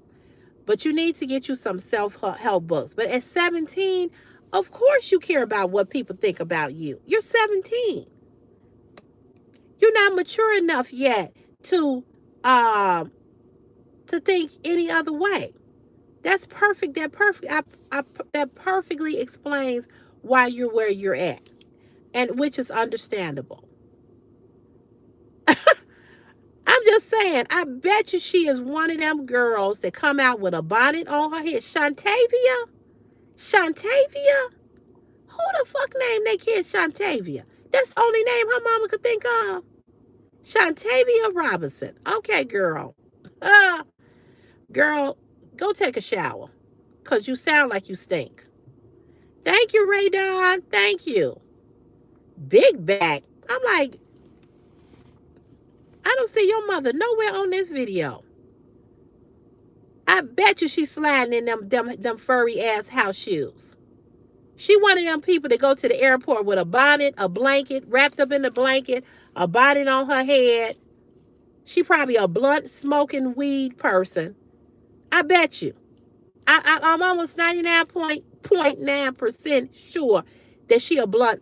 But you need to get you some self-help books. But at 17, of course you care about what people think about you. You're 17. You're not mature enough yet to um to think any other way. That's perfect. That perfectly explains why you're where you're at, and which is understandable. I'm just saying. I bet you she is one of them girls that come out with a bonnet on her head. Shantavia, Shantavia. Who the fuck named their kid Shantavia? That's the only name her mama could think of. Shantavia Robinson. Okay, girl. Uh, girl, go take a shower. Because you sound like you stink. Thank you, Ray Don. Thank you. Big back. I'm like, I don't see your mother nowhere on this video. I bet you she's sliding in them furry ass house shoes. She one of them people that go to the airport with a bonnet, a blanket, wrapped up in the blanket, a bonnet on her head. She probably a blunt smoking weed person. I bet you. I'm almost 99.9% sure that she a blunt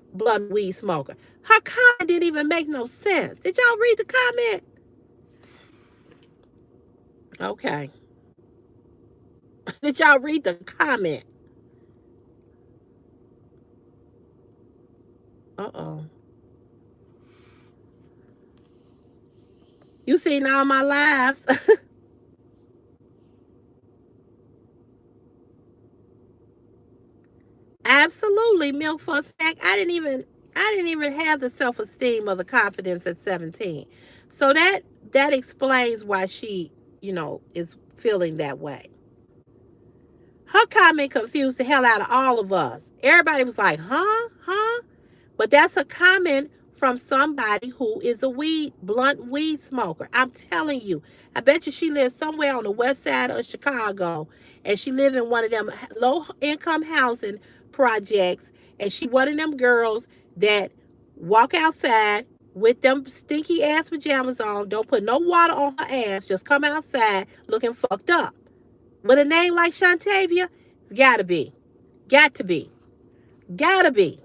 weed smoker. Her comment didn't even make no sense. Did y'all read the comment? Okay. Did y'all read the comment? Uh-oh. You seen all my lives. Absolutely, milk for a snack. I didn't even have the self-esteem or the confidence at 17. So that explains why she, is feeling that way. Her comment confused the hell out of all of us. Everybody was like, huh? Huh? But that's a comment from somebody who is a blunt weed smoker. I'm telling you. I bet you she lives somewhere on the west side of Chicago, and she live in one of them low income housing projects, and she one of them girls that walk outside with them stinky ass pajamas on, don't put no water on her ass, just come outside looking fucked up. With a name like Shantavia, it's gotta be. Got to be. Gotta be.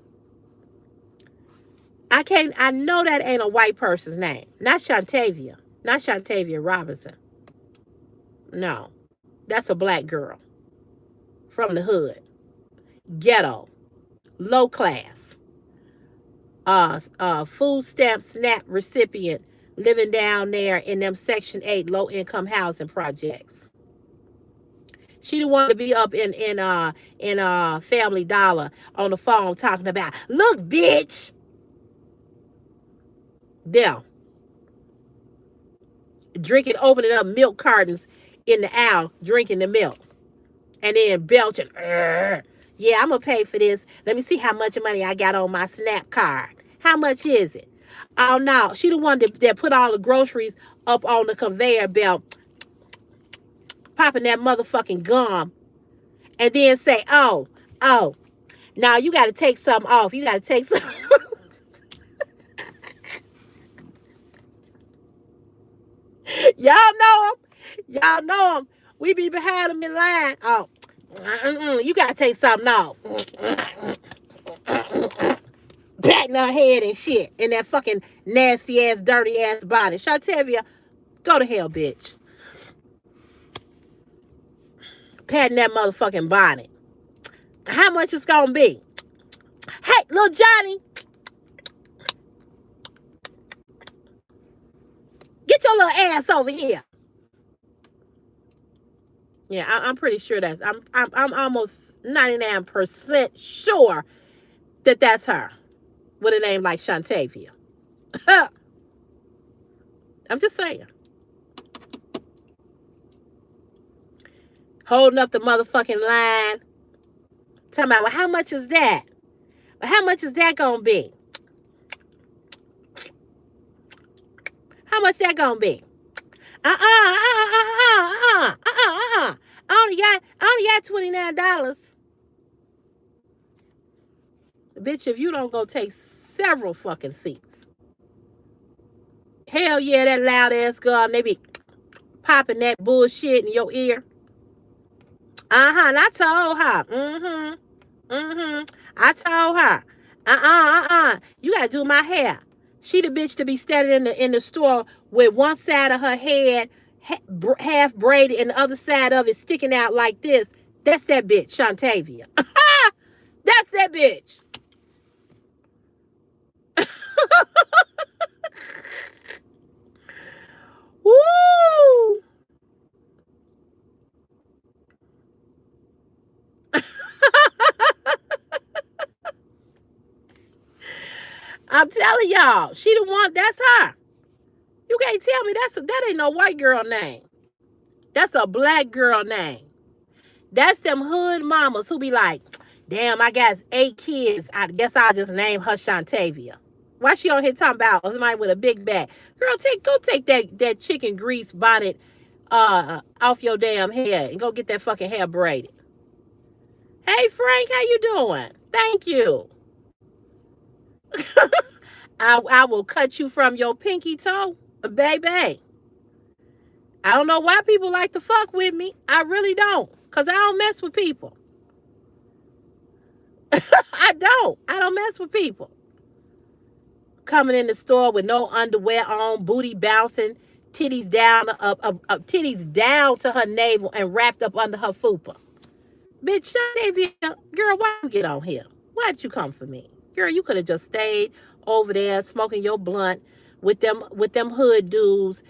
I know that ain't a white person's name. Not Shantavia. Not Shantavia Robinson. No. That's a black girl. From the hood. Ghetto. Low class. Food stamp SNAP recipient living down there in them Section 8 low income housing projects. She didn't want to be up in Family Dollar on the phone talking about, look, bitch. There. Drinking, opening up milk cartons in the aisle, drinking the milk. And then belching. Yeah, I'm going to pay for this. Let me see how much money I got on my SNAP card. How much is it? Oh, no. She the one that put all the groceries up on the conveyor belt, popping that motherfucking gum, and then say, oh, now you got to take something off. You got to take some. Y'all know them. Y'all know them. We be behind them in line. Oh, you got to take something off. Patting her head and shit in that fucking nasty ass, dirty ass body. Shantavia, go to hell, bitch. Patting that motherfucking bonnet. How much it's gonna be? Hey, little Johnny, get your little ass over here. Yeah, I'm pretty sure I'm almost 99% sure that that's her with a name like Shantavia. I'm just saying. Holding up the motherfucking line. Talking about, well, how much is that? Well, how much is that gonna be? How much that gonna be? I only got $29. Bitch, if you don't go take several fucking seats. Hell yeah, that loud ass gum, they be popping that bullshit in your ear. And I told her. I told her. You gotta do my hair. She the bitch to be standing in the store with one side of her head half braided and the other side of it sticking out like this. That's that bitch, Shantavia. That's that bitch. Woo! I'm telling y'all, she the one. That's her. You can't tell me that ain't no white girl name. That's a black girl name. That's them hood mamas who be like, damn, I got 8 kids. I guess I'll just name her Shantavia. Why she on here talking about somebody with a big back? Girl, go take that chicken grease bonnet off your damn head and go get that fucking hair braided. Hey Frank, how you doing? Thank you. I will cut you from your pinky toe, baby. I don't know why people like to fuck with me. I really don't, cause I don't mess with people. I don't. I don't mess with people. Coming in the store with no underwear on, booty bouncing, titties down to her navel and wrapped up under her fupa. Bitch, Shavia, girl, why you get on here? Why'd you come for me? Girl, you could have just stayed over there smoking your blunt with them hood dudes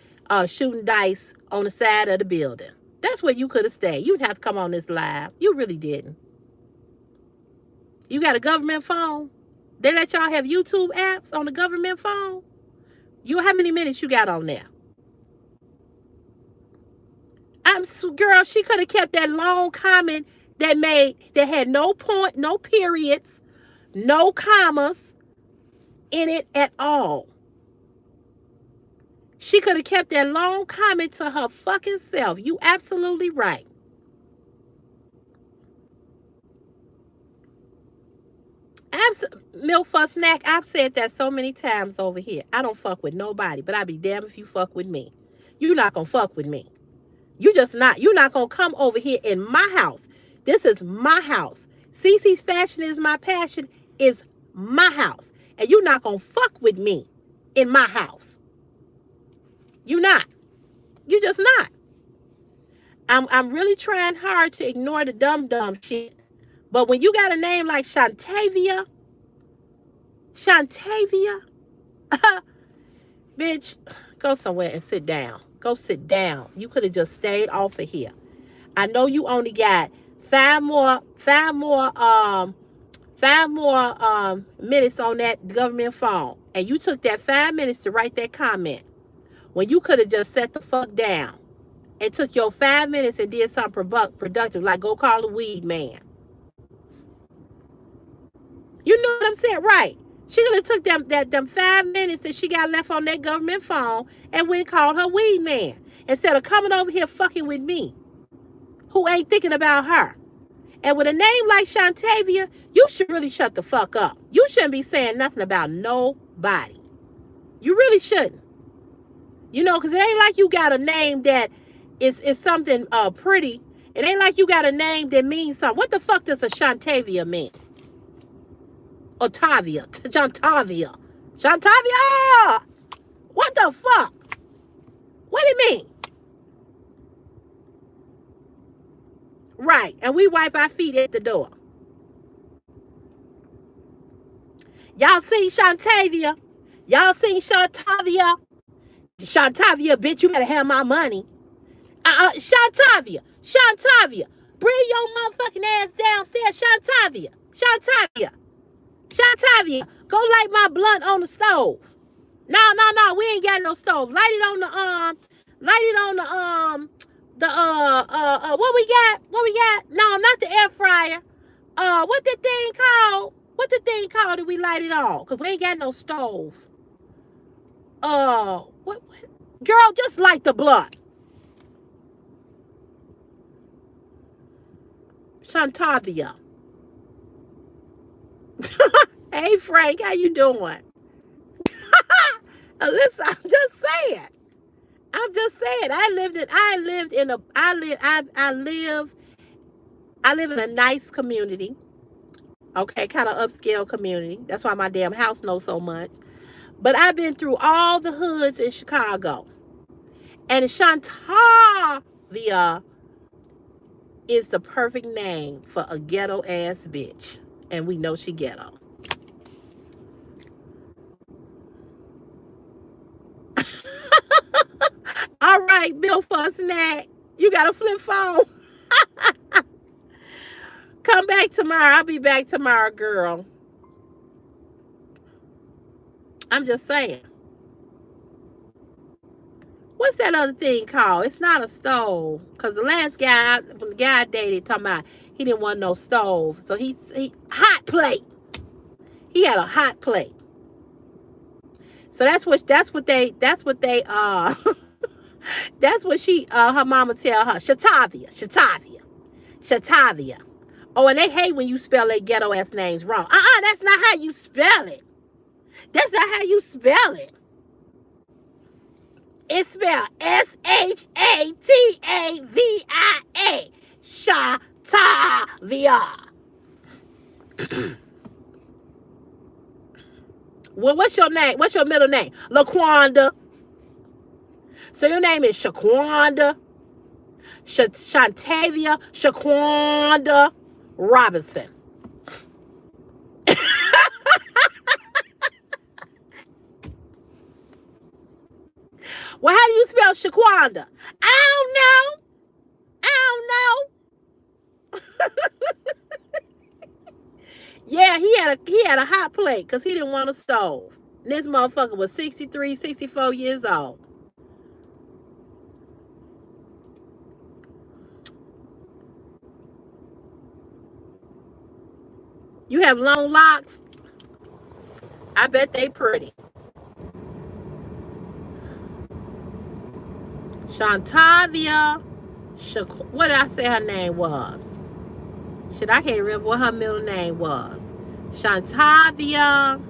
shooting dice on the side of the building. That's where you could have stayed. You didn't have to come on this live. You really didn't. You got a government phone? They let y'all have YouTube apps on the government phone? How many minutes you got on there? Girl, she could have kept that long comment that had no point, no periods, no commas in it at all. She could have kept that long comment to her fucking self. You absolutely right. Milk for a snack. I've said that so many times over here. I don't fuck with nobody, but I'd be damned if you fuck with me. You're not gonna fuck with me. You're not gonna come over here in my house. This is my house. CeCe's fashion is my passion, is my house. And you're not gonna fuck with me in my house. You're not. You're just not. I'm really trying hard to ignore the dumb shit. But when you got a name like Shantavia, bitch, go somewhere and sit down. Go sit down. You could have just stayed off of here. I know you only got five more minutes on that government phone, and you took that 5 minutes to write that comment when you could have just sat the fuck down and took your 5 minutes and did something productive, like go call a weed man. You know what I'm saying? Right. She could have took them 5 minutes that she got left on that government phone and went and called her weed man instead of coming over here fucking with me, who ain't thinking about her. And with a name like Shantavia, you should really shut the fuck up. You shouldn't be saying nothing about nobody. You really shouldn't. You know, because it ain't like you got a name that is something pretty. It ain't like you got a name that means something. What the fuck does a Shantavia mean? Otavia. Shantavia. Shantavia! What the fuck? What do you mean? Right. And we wipe our feet at the door. Y'all seen Shantavia? Y'all seen Shantavia? Shantavia, bitch, you better have my money. Shantavia. Bring your motherfucking ass downstairs, Shantavia, go light my blunt on the stove. No, we ain't got no stove. Light it on what we got? No, not the air fryer. What the thing called? That we light it on? Cause we ain't got no stove. What? Girl, just light the blunt. Shantavia. Hey Frank, how you doing? Listen, I'm just saying. I live in a nice community. Okay, kind of upscale community. That's why my damn house knows so much. But I've been through all the hoods in Chicago. And Shantavia is the perfect name for a ghetto ass bitch. And we know she ghetto. All right, Bill for a snack. You got a flip phone. Come back tomorrow. I'll be back tomorrow, girl. I'm just saying. What's that other thing called? It's not a stove. Because the last guy, when the guy I dated, talking about he didn't want no stove. So he hot plate. He had a hot plate. So that's what they that's what she her mama tell her. Shatavia. Oh, and they hate when you spell their ghetto ass names wrong. That's not how you spell it. That's not how you spell it. It's spelled Shatavia. Shatavia. Well, what's your name? What's your middle name? LaQuanda. So your name is Shaquanda, Shantavia, Shaquanda Robinson. Well, how do you spell Shaquanda? I don't know. I don't know. Yeah, he had a hot plate because he didn't want a stove. And this motherfucker was 63, 64 years old. You have long locks? I bet they pretty. Shantavia. What did I say her name was? Shit, I can't remember what her middle name was. Shantavia.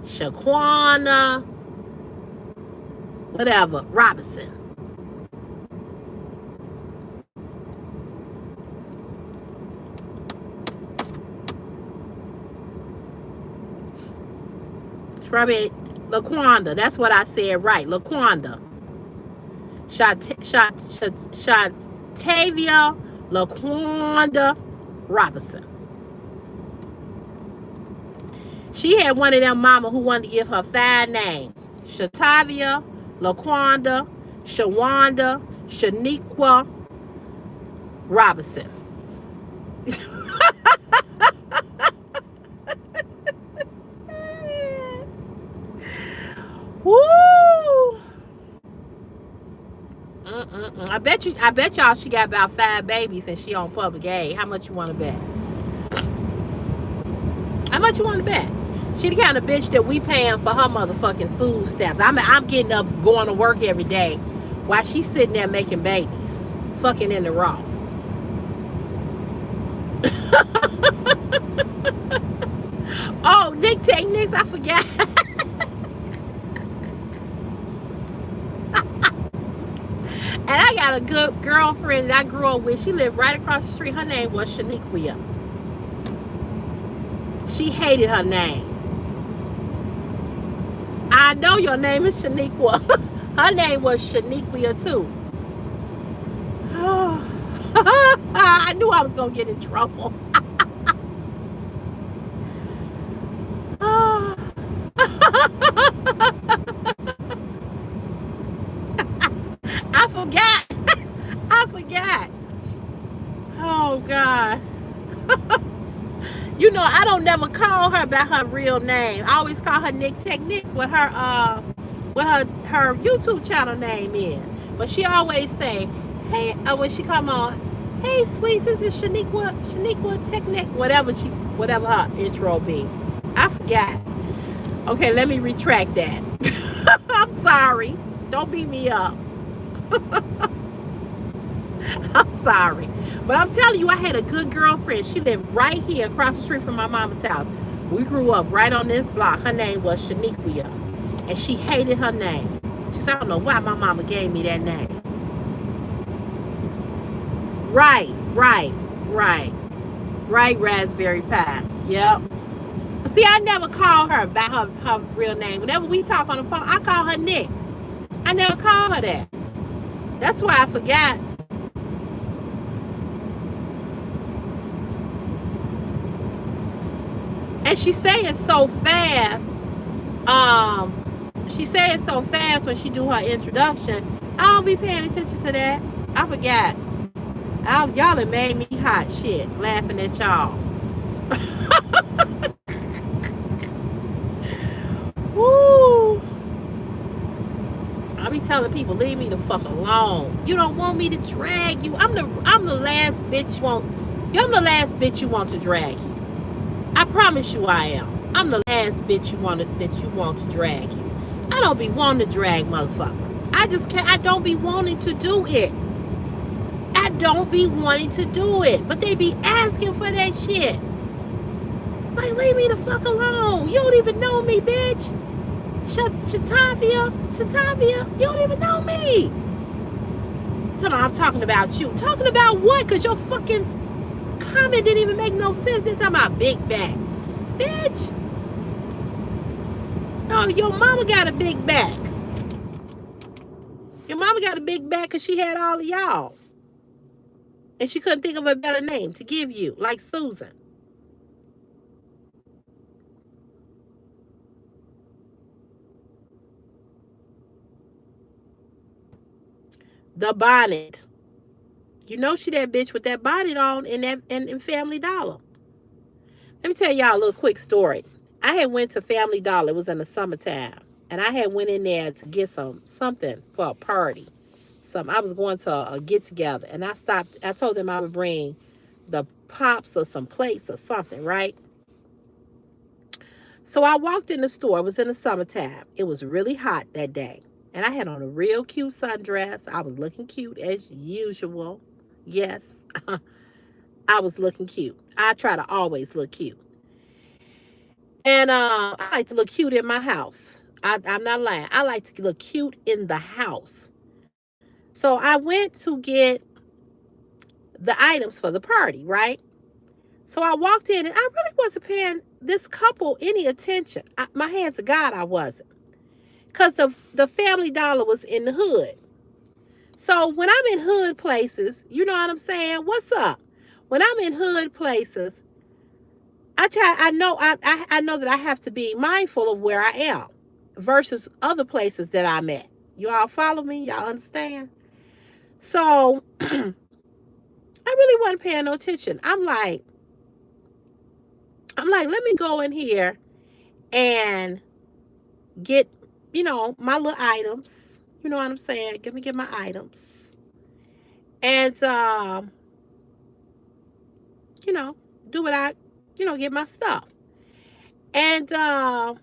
Shaquana. Whatever. Robinson. It's probably LaQuanda. That's what I said right. LaQuanda. Shatavia LaQuanda Robinson. She had one of them mama who wanted to give her 5 names. Shatavia, LaQuanda, Shawanda, Shaniqua Robinson. Woo! I bet y'all she got about 5 babies and she on public aid. How much you want to bet? How much you want to bet? She the kind of bitch that we paying for her motherfucking food stamps. I'm getting up, going to work every day while she's sitting there making babies. Fucking in the raw. Oh, Nick Techniques, I forgot. And I got a good girlfriend that I grew up with. She lived right across the street. Her name was Shaniqua. She hated her name. I know your name is Shaniqua. Her name was Shaniqua too. I knew I was going to get in trouble. I forgot. I forgot. Oh, God. You know, I don't never call her by her real name. I always call her Nick Techniques with her YouTube channel name is. But she always say, hey, when she come on, hey, sweet, this is Shaniqua Technique, whatever her intro be. I forgot. Okay, let me retract that. I'm sorry. Don't beat me up. I'm sorry. But I'm telling you, I had a good girlfriend. She lived right here across the street from my mama's house. We grew up right on this block. Her name was Shaniqua. And she hated her name. She said, I don't know why my mama gave me that name. Right, Raspberry Pie. Yep. See, I never call her by her real name. Whenever we talk on the phone, I call her Nick. I never call her that. That's why I forgot. And she say it so fast. She say it so fast when she do her introduction. I don't be paying attention to that. I forgot. Y'all have made me hot shit laughing at y'all. Woo! I be telling people, leave me the fuck alone. You don't want me to drag you. I'm the last bitch I'm the last bitch you want to drag you. I promise you I am. I'm the last bitch you want to drag you. I don't be wanting to drag motherfuckers. I just can't. I don't be wanting to do it. I don't be wanting to do it, but they be asking for that shit. Like, leave me the fuck alone. You don't even know me, bitch. Shatavia, you don't even know me. I'm talking about you. Talking about what? Because your fucking comment didn't even make no sense. They're talking about big back. Bitch. No, your mama got a big back. Your mama got a big back because she had all of y'all. And she couldn't think of a better name to give you, like Susan. The bonnet. You know she that bitch with that bonnet on in Family Dollar. Let me tell y'all a little quick story. I had went to Family Dollar. It was in the summertime. And I had went in there to get something for a party. I was going to a get together. And I stopped. I told them I would bring the pops or some plates or something, right? So I walked in the store. It was in the summertime. It was really hot that day. And I had on a real cute sundress. I was looking cute as usual. Yes, I was looking cute. I try to always look cute. And I like to look cute in my house. I'm not lying. I like to look cute in the house. So I went to get the items for the party, right? So I walked in and I really wasn't paying this couple any attention. My hands to God, I wasn't. Because the Family Dollar was in the hood. So when I'm in hood places, you know what I'm saying? What's up? When I'm in hood places, I know that I have to be mindful of where I am versus other places that I'm at. You all follow me? Y'all understand? So I really wasn't paying no attention. I'm like, let me go in here and get, my little items. You know what I'm saying? Let me get my items. And you know, do what I, get my stuff. And so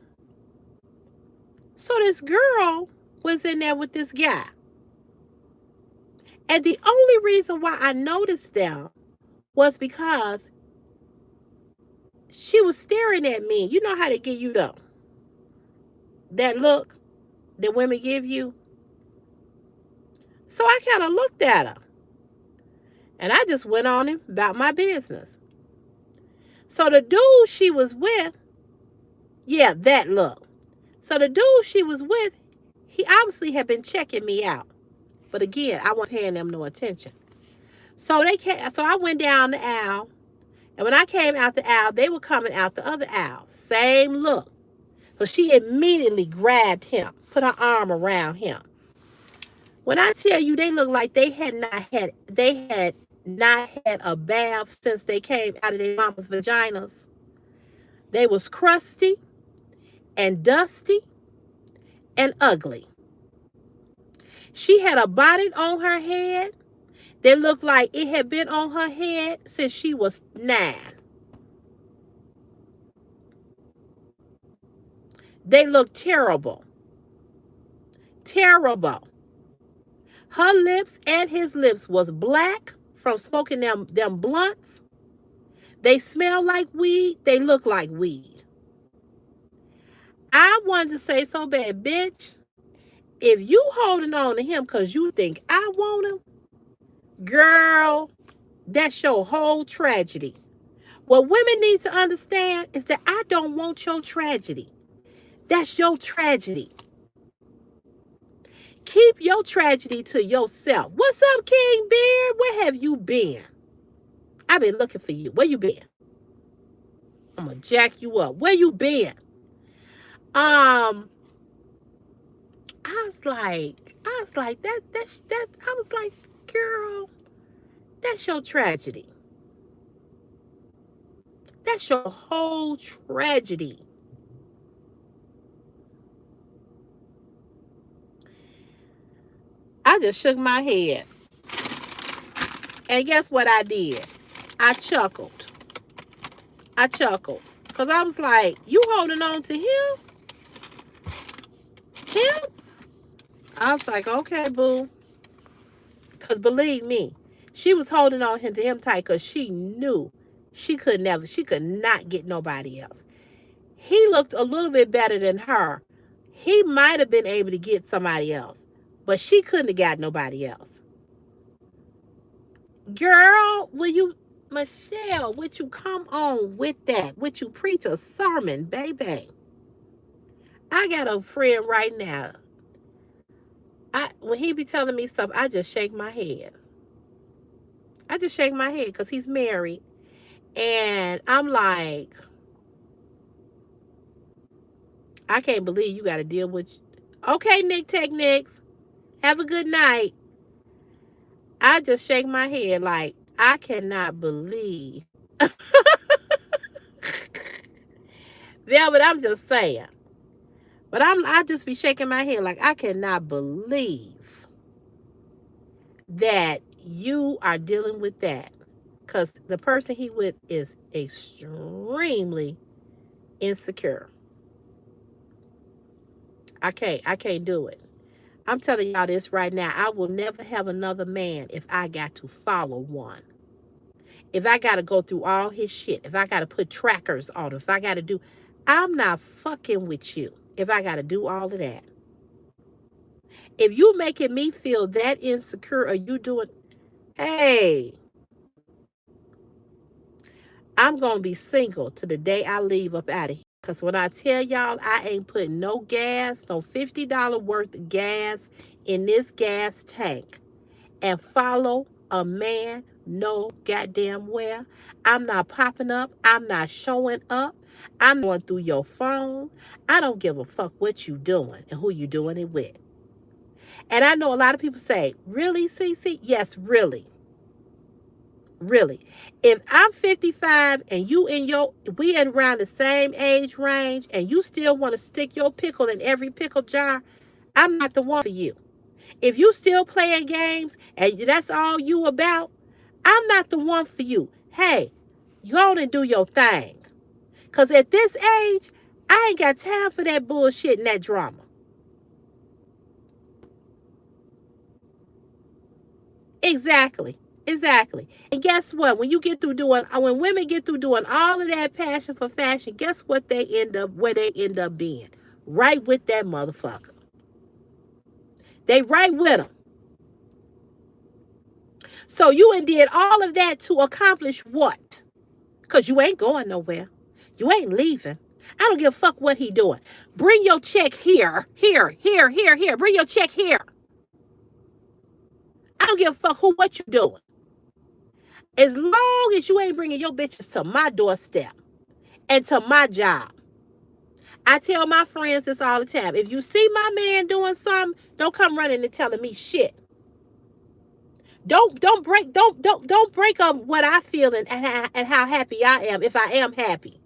this girl was in there with this guy. And the only reason why I noticed them was because she was staring at me. You know how they give you that look that women give you? So I kind of looked at her. And I just went on about my business. So the dude she was with, yeah, that look. So the dude she was with, he obviously had been checking me out. But again, I wasn't paying them no attention. So I went down the aisle. And when I came out the aisle, they were coming out the other aisle. Same look. So she immediately grabbed him, put her arm around him. When I tell you they looked like they had not had a bath since they came out of their mama's vaginas. They was crusty and dusty and ugly. She had a bonnet on her head that looked like it had been on her head since she was 9. They looked terrible. Terrible. Her lips and his lips was black from smoking them blunts. They smell like weed. They look like weed. I wanted to say so bad, bitch, if you holding on to him because you think I want him, girl, that's your whole tragedy. What women need to understand is that I don't want your tragedy. That's your tragedy. Keep your tragedy to yourself. What's up, King Beard? Where have you been? I've been looking for you. Where you been? I'm gonna jack you up. Where you been? I was like, I was like, girl, that's your tragedy. That's your whole tragedy. I just shook my head. And guess what I did? I chuckled. Because I was like, you holding on to him? Him? I was like, okay, boo. Because believe me, She was holding on to him tight because she knew she could not get nobody else. He looked a little bit better than her. He might have been able to get somebody else, but she couldn't have got nobody else. Girl, Michelle, would you come on with that? Would you preach a sermon, baby? I got a friend right now. When he be telling me stuff, I just shake my head. I just shake my head because he's married. And I'm like, I can't believe you got to deal with. Okay, Nick Technics, have a good night. I just shake my head like, I cannot believe. Yeah, but I'm just saying. But I just be shaking my head like, I cannot believe that you are dealing with that. Because the person he with is extremely insecure. I can't do it. I'm telling y'all this right now. I will never have another man if I got to follow one. If I got to go through all his shit, if I got to put trackers on him, if I got to do, I'm not fucking with you if I got to do all of that. If you making me feel that insecure, are you doing, hey, I'm going to be single to the day I leave up out of here. Because when I tell y'all I ain't putting no gas, no $50 worth of gas in this gas tank and follow a man no goddamn where. I'm not popping up. I'm not showing up. I'm going through your phone. I don't give a fuck what you doing and who you doing it with. And I know a lot of people say, really, CeCe? Yes, really. Really. If I'm 55 and we at around the same age range and you still want to stick your pickle in every pickle jar, I'm not the one for you. If you still playing games and that's all you about, I'm not the one for you. Hey, go on and do your thing. Because at this age, I ain't got time for that bullshit and that drama. Exactly. Exactly. And guess what? When women get through doing all of that passion for fashion, guess what where they end up being? Right with that motherfucker. They right with them. So you and did all of that to accomplish what? Because you ain't going nowhere. You ain't leaving. I don't give a fuck what he doing. Bring your check here, here, here, here, here. Bring your check here. I don't give a fuck what you doing. As long as you ain't bringing your bitches to my doorstep and to my job. I tell my friends this all the time. If you see my man doing something, don't come running and telling me shit. Don't break up what I feel and how happy I am if I am happy.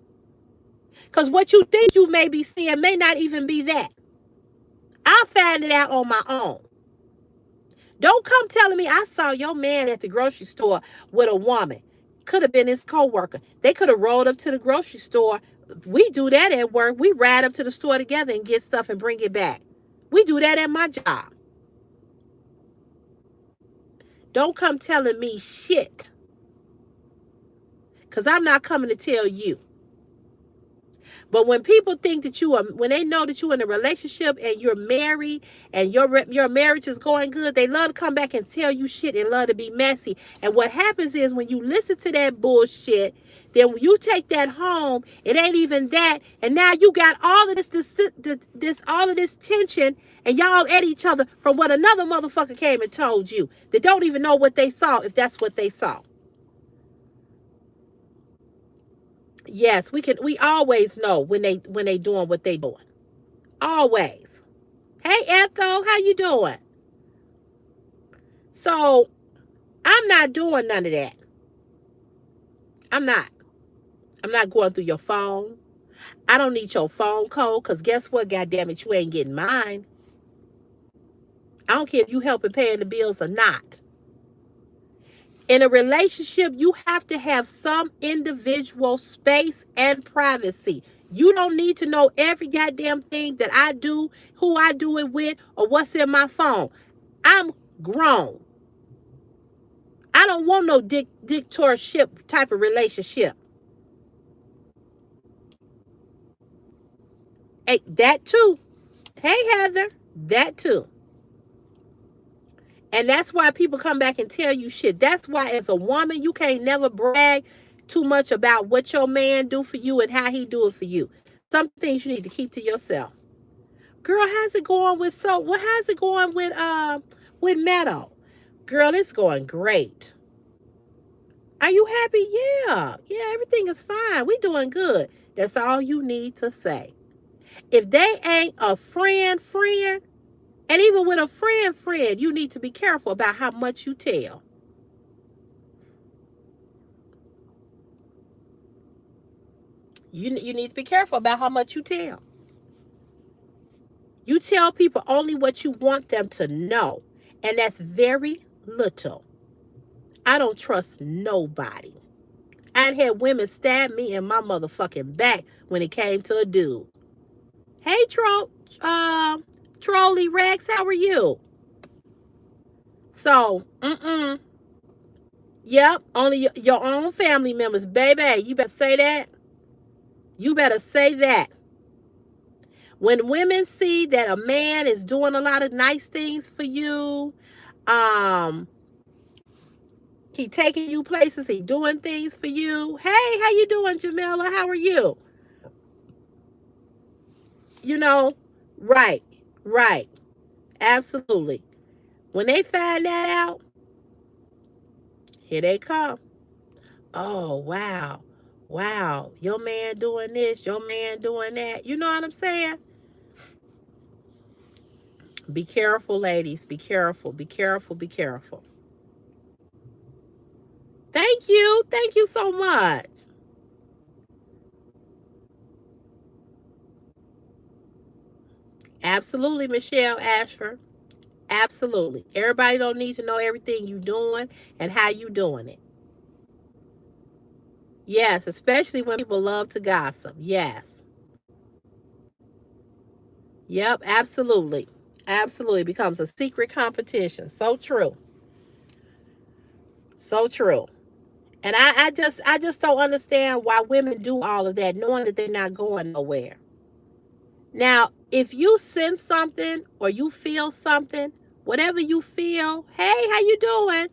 Because what you think you may be seeing may not even be that. I'll find it out on my own. Don't come telling me I saw your man at the grocery store with a woman. Could have been his co-worker. They could have rolled up to the grocery store. We do that at work. We ride up to the store together and get stuff and bring it back. We do that at my job. Don't come telling me shit. Because I'm not coming to tell you. But when people think that when they know that you're in a relationship and you're married and your marriage is going good, they love to come back and tell you shit and love to be messy. And what happens is when you listen to that bullshit, then when you take that home, it ain't even that. And now you got all of this tension and y'all at each other from what another motherfucker came and told you. They don't even know what they saw if that's what they saw. Yes, we always know when they doing what they doing. Always. Hey Echo, how you doing? So I'm not doing none of that. I'm not. I'm not going through your phone. I don't need your phone code because guess what? God damn it, you ain't getting mine. I don't care if you helping paying the bills or not. In a relationship, you have to have some individual space and privacy. You don't need to know every goddamn thing that I do, who I do it with, or what's in my phone. I'm grown. I don't want no dictatorship type of relationship. Hey, that too. Hey, Heather, that too. And that's why people come back and tell you shit. That's why as a woman, you can't never brag too much about what your man do for you and how he do it for you. Some things you need to keep to yourself. Girl, how's it going with how's it going with Meadow? Girl, it's going great. Are you happy? Yeah. Yeah, everything is fine. We doing good. That's all you need to say. If they ain't a friend, and even with a friend, you need to be careful about how much you tell. You need to be careful about how much you tell. You tell people only what you want them to know, and that's very little. I don't trust nobody. I had women stab me in my motherfucking back when it came to a dude. Hey, Trolly Rex, how are you? So, yep, only your own family members, baby. You better say that. You better say that. When women see that a man is doing a lot of nice things for you, um, he taking you places, he doing things for you. Hey, how you doing, Jamila? How are you? You know, right, right, absolutely. When they find that out, here they come. Oh, wow. Wow, your man doing this, your man doing that. You know what I'm saying? Be careful, ladies. Be careful. Be careful. Be careful. Thank you. Thank you so much. Absolutely, Michelle Ashford. Absolutely. Everybody don't need to know everything you doing and how you doing it. Yes, especially when people love to gossip. Yes. Yep, absolutely. Absolutely. It becomes a secret competition. So true. So true. And I just don't understand why women do all of that, knowing that they're not going nowhere. Now, if you sense something or you feel something, whatever you feel, hey, how you doing?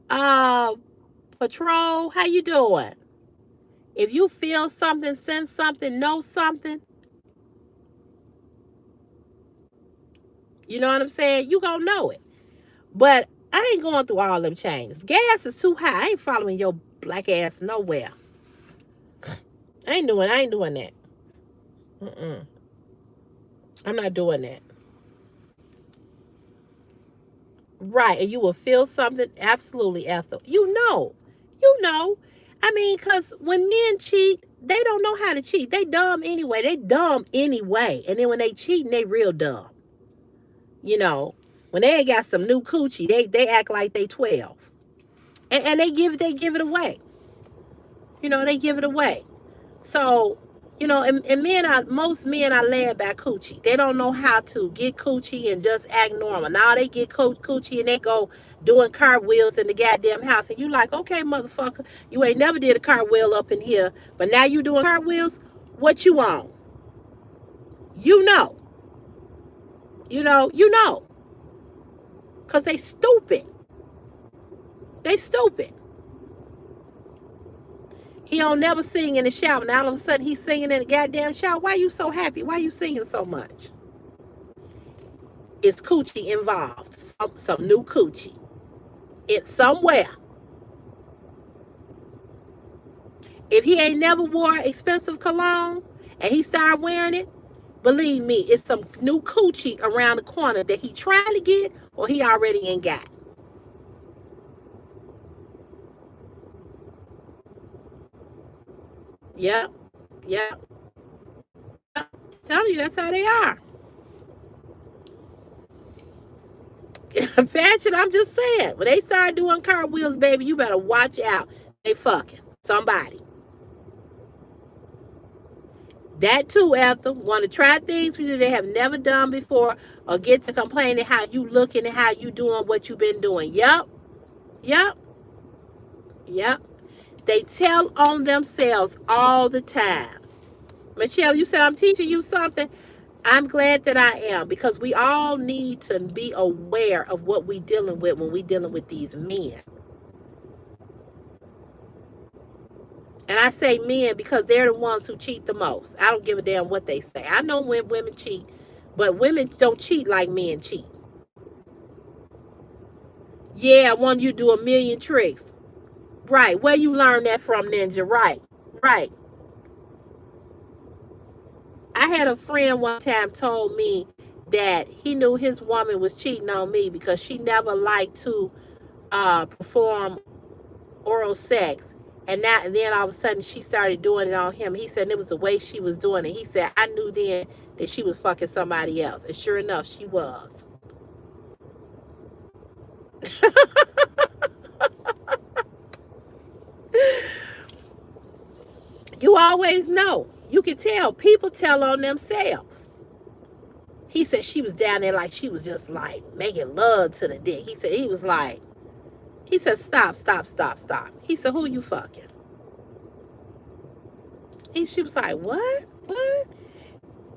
Uh, Patrol, how you doing? If you feel something, sense something, know something, you know what I'm saying? You gonna know it. But I ain't going through all them changes. Gas is too high. I ain't following your black ass nowhere. I ain't doing that. Mm-mm. I'm not doing that. Right, and you will feel something absolutely, Ethel. You know. I mean, because when men cheat, they don't know how to cheat. They dumb anyway. They dumb anyway. And then when they cheating, they real dumb. You know, when they ain't got some new coochie, they act like they 12. And they give it away. You know, they give it away. So, you know, and most men are led by coochie. They don't know how to get coochie and just act normal. Now they get coochie and they go doing cartwheels in the goddamn house. And you like, okay, motherfucker, you ain't never did a cartwheel up in here, but now you doing cartwheels? What you on? You know. You know. Because they stupid. They stupid. He don't never sing in the shower. Now all of a sudden he's singing in the goddamn shower. Why you so happy? Why you singing so much? It's coochie involved. Some new coochie. It's somewhere. If he ain't never wore expensive cologne and he started wearing it, believe me, it's some new coochie around the corner that he trying to get or he already ain't got. Yep. Yep. I'm telling you, that's how they are. Fashion, I'm just saying. When they start doing cartwheels, baby, you better watch out. They fucking somebody. That too, Ethel. Want to try things that they have never done before or get to complaining how you looking and how you doing what you been doing. Yep. Yep. Yep. They tell on themselves all the time. Michelle, you said I'm teaching you something. I'm glad that I am, because we all need to be aware of what we're dealing with when we're dealing with these men. And I say men because they're the ones who cheat the most. I don't give a damn what they say. I know when women cheat, but women don't cheat like men cheat. Yeah, I want you to do a million tricks. Right. Where you learn that from, Ninja? Right. Right. I had a friend one time told me that he knew his woman was cheating on me because she never liked to perform oral sex. And then all of a sudden she started doing it on him. He said it was the way she was doing it. He said, I knew then that she was fucking somebody else. And sure enough, she was. You always know. You can tell. People tell on themselves. He said she was down there like she was just like making love to the dick. He said, stop, stop, stop, stop. He said, who you fucking? She was like, what? What?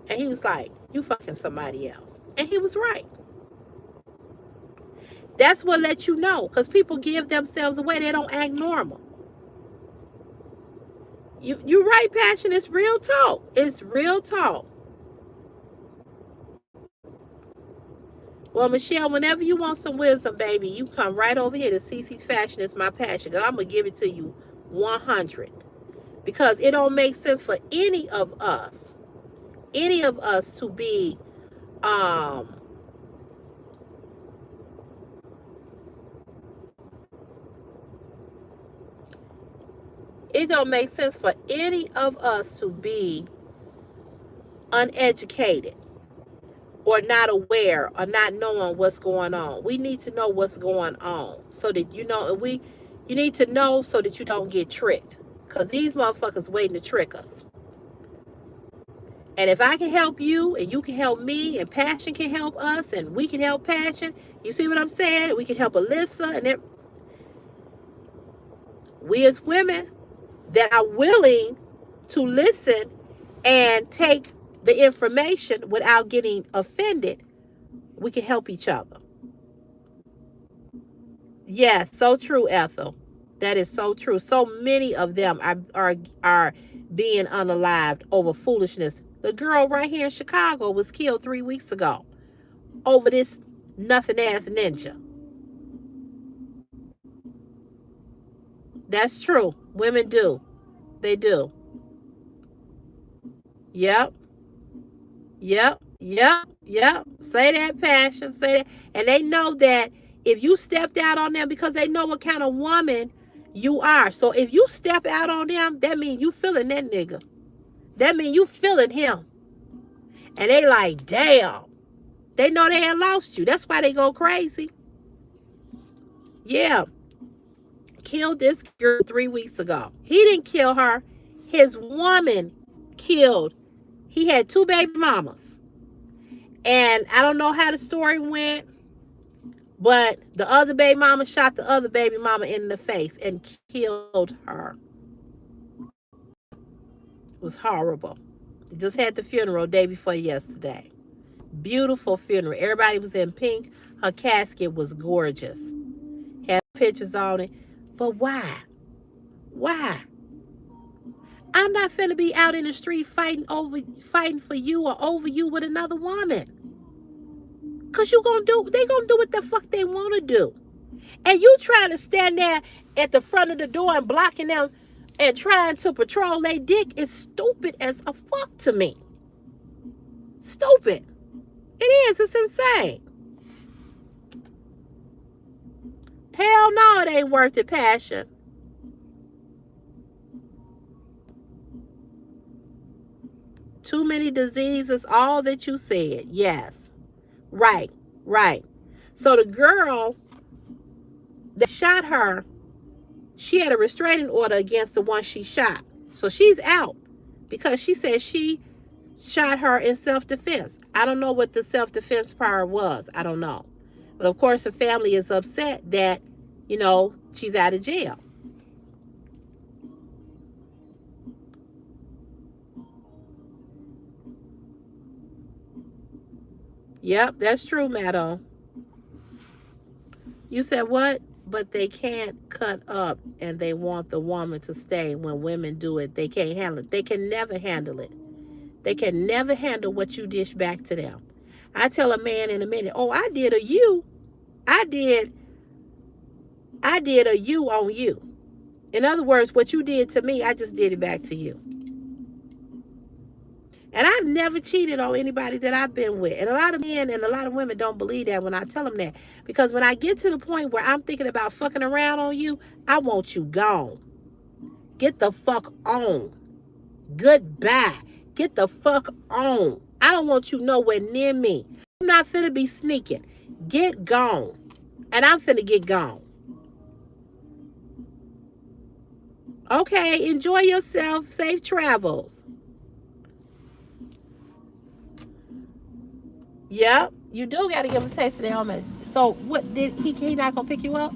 And he was like, you fucking somebody else. And he was right. That's what lets you know, because people give themselves away. They don't act normal. You're right, Passion. It's real talk. It's real talk. Well, Michelle, whenever you want some wisdom, baby, you come right over here to CeCe's Fashion. Is my passion. I'm going to give it to you 100. Because it don't make sense for any of us to be, it don't make sense for any of us to be uneducated or not aware or not knowing what's going on. We need to know what's going on so that you need to know so that you don't get tricked. Because these motherfuckers waiting to trick us. And if I can help you and you can help me and Passion can help us and we can help Passion, you see what I'm saying? We can help Alyssa and we as women that are willing to listen and take the information without getting offended, we can help each other. Yes, so true, Ethel. That is so true. So many of them are being unalived over foolishness. The girl right here in Chicago was killed 3 weeks ago over this nothing ass ninja. That's true. Women do. They do. Yep. Yep. Yep. Yep. Say that, Passion. Say that. And they know that if you stepped out on them, because they know what kind of woman you are. So if you step out on them, that means you feeling that nigga. That means you feeling him. And they like, damn. They know they had lost you. That's why they go crazy. Yeah. Killed this girl 3 weeks ago. He didn't kill her. His woman killed. He had 2 baby mamas. And I don't know how the story went, but the other baby mama shot the other baby mama in the face and killed her. It was horrible. They just had the funeral day before yesterday. Beautiful funeral. Everybody was in pink. Her casket was gorgeous. Had pictures on it. But why? Why? I'm not finna be out in the street fighting for you or over you with another woman. Cause they gonna do what the fuck they wanna do. And you trying to stand there at the front of the door and blocking them and trying to patrol their dick is stupid as a fuck to me. Stupid. It is. It's insane. Hell no, it ain't worth it, Passion. Too many diseases, all that you said. Yes. Right. Right. So the girl that shot her, she had a restraining order against the one she shot. So she's out because she said she shot her in self-defense. I don't know what the self-defense part was. I don't know. But of course, the family is upset that, She's out of jail. Yep, that's true, Maddo. You said what? But they can't cut up and they want the woman to stay. When women do it, they can't handle it. They can never handle it. They can never handle what you dish back to them. I tell a man in a minute, oh, I did a you. I did a you on you. In other words, what you did to me, I just did it back to you. And I've never cheated on anybody that I've been with. And a lot of men and a lot of women don't believe that when I tell them that. Because when I get to the point where I'm thinking about fucking around on you, I want you gone. Get the fuck on. Goodbye. Get the fuck on. I don't want you nowhere near me. I'm not finna be sneaking. Get gone. And I'm finna get gone. Okay, enjoy yourself. Safe travels. Yep, you do got to give him a taste of the helmet. So what did he not gonna pick you up?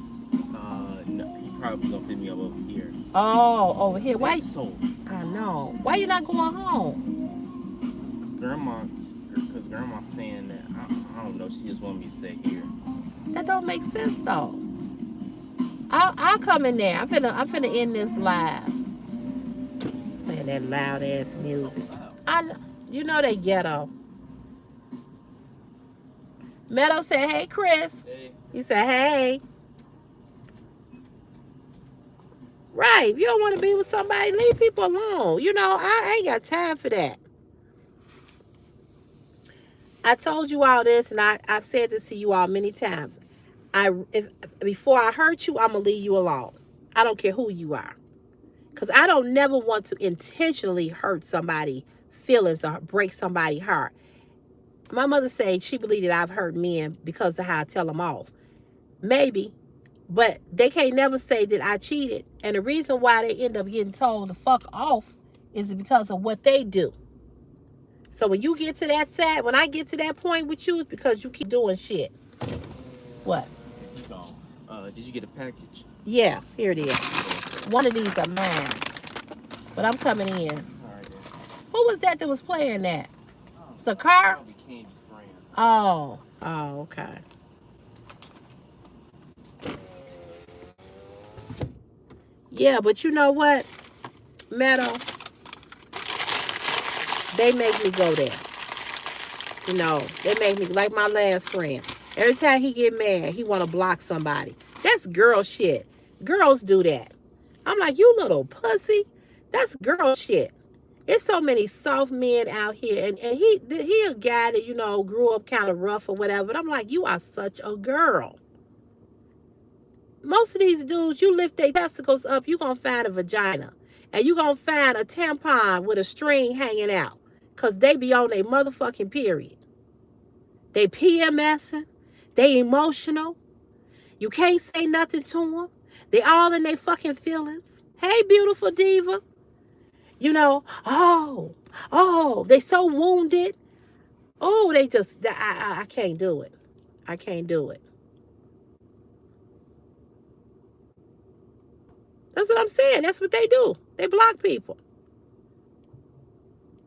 No, he probably gonna pick me up over here. Oh, over here. Why? So I know. Why you not going home? Because grandma's saying that I don't know. She just want me to stay here. That don't make sense though. I'll come in there. I'm finna end this live. Playing that loud ass music. You know they ghetto. Meadow said, "Hey, Chris." Hey. He said, "Hey." Right. If you don't want to be with somebody, leave people alone. You know, I ain't got time for that. I told you all this, and I've said this to you all many times. Before I hurt you, I'm gonna leave you alone. I don't care who you are, because I don't never want to intentionally hurt somebody's feelings or break somebody's heart. My mother said she believed that I've hurt men because of how I tell them off. Maybe, but they can't never say that I cheated. And the reason why they end up getting told to fuck off is because of what they do. So when you get to that side, when I get to that point with you, it's because you keep doing shit. What? Did you get a package? Yeah, here it is. One of these are mine, but I'm coming in. All right, then. Who was that was playing that? It's a car? Oh, okay. Yeah, but you know what, Meadow? They make me go there. You know, they make me, like my last friend. Every time he get mad, he want to block somebody. That's girl shit. Girls do that. I'm like, you little pussy. That's girl shit. It's so many soft men out here. And he a guy that, you know, grew up kind of rough or whatever. But I'm like, you are such a girl. Most of these dudes, you lift their testicles up, you going to find a vagina. And you going to find a tampon with a string hanging out. Because they be on their motherfucking period. They PMSing. They emotional. You can't say nothing to them. They all in their fucking feelings. Hey, beautiful diva. You know, they so wounded. Oh, they just, I can't do it. I can't do it. That's what I'm saying. That's what they do. They block people.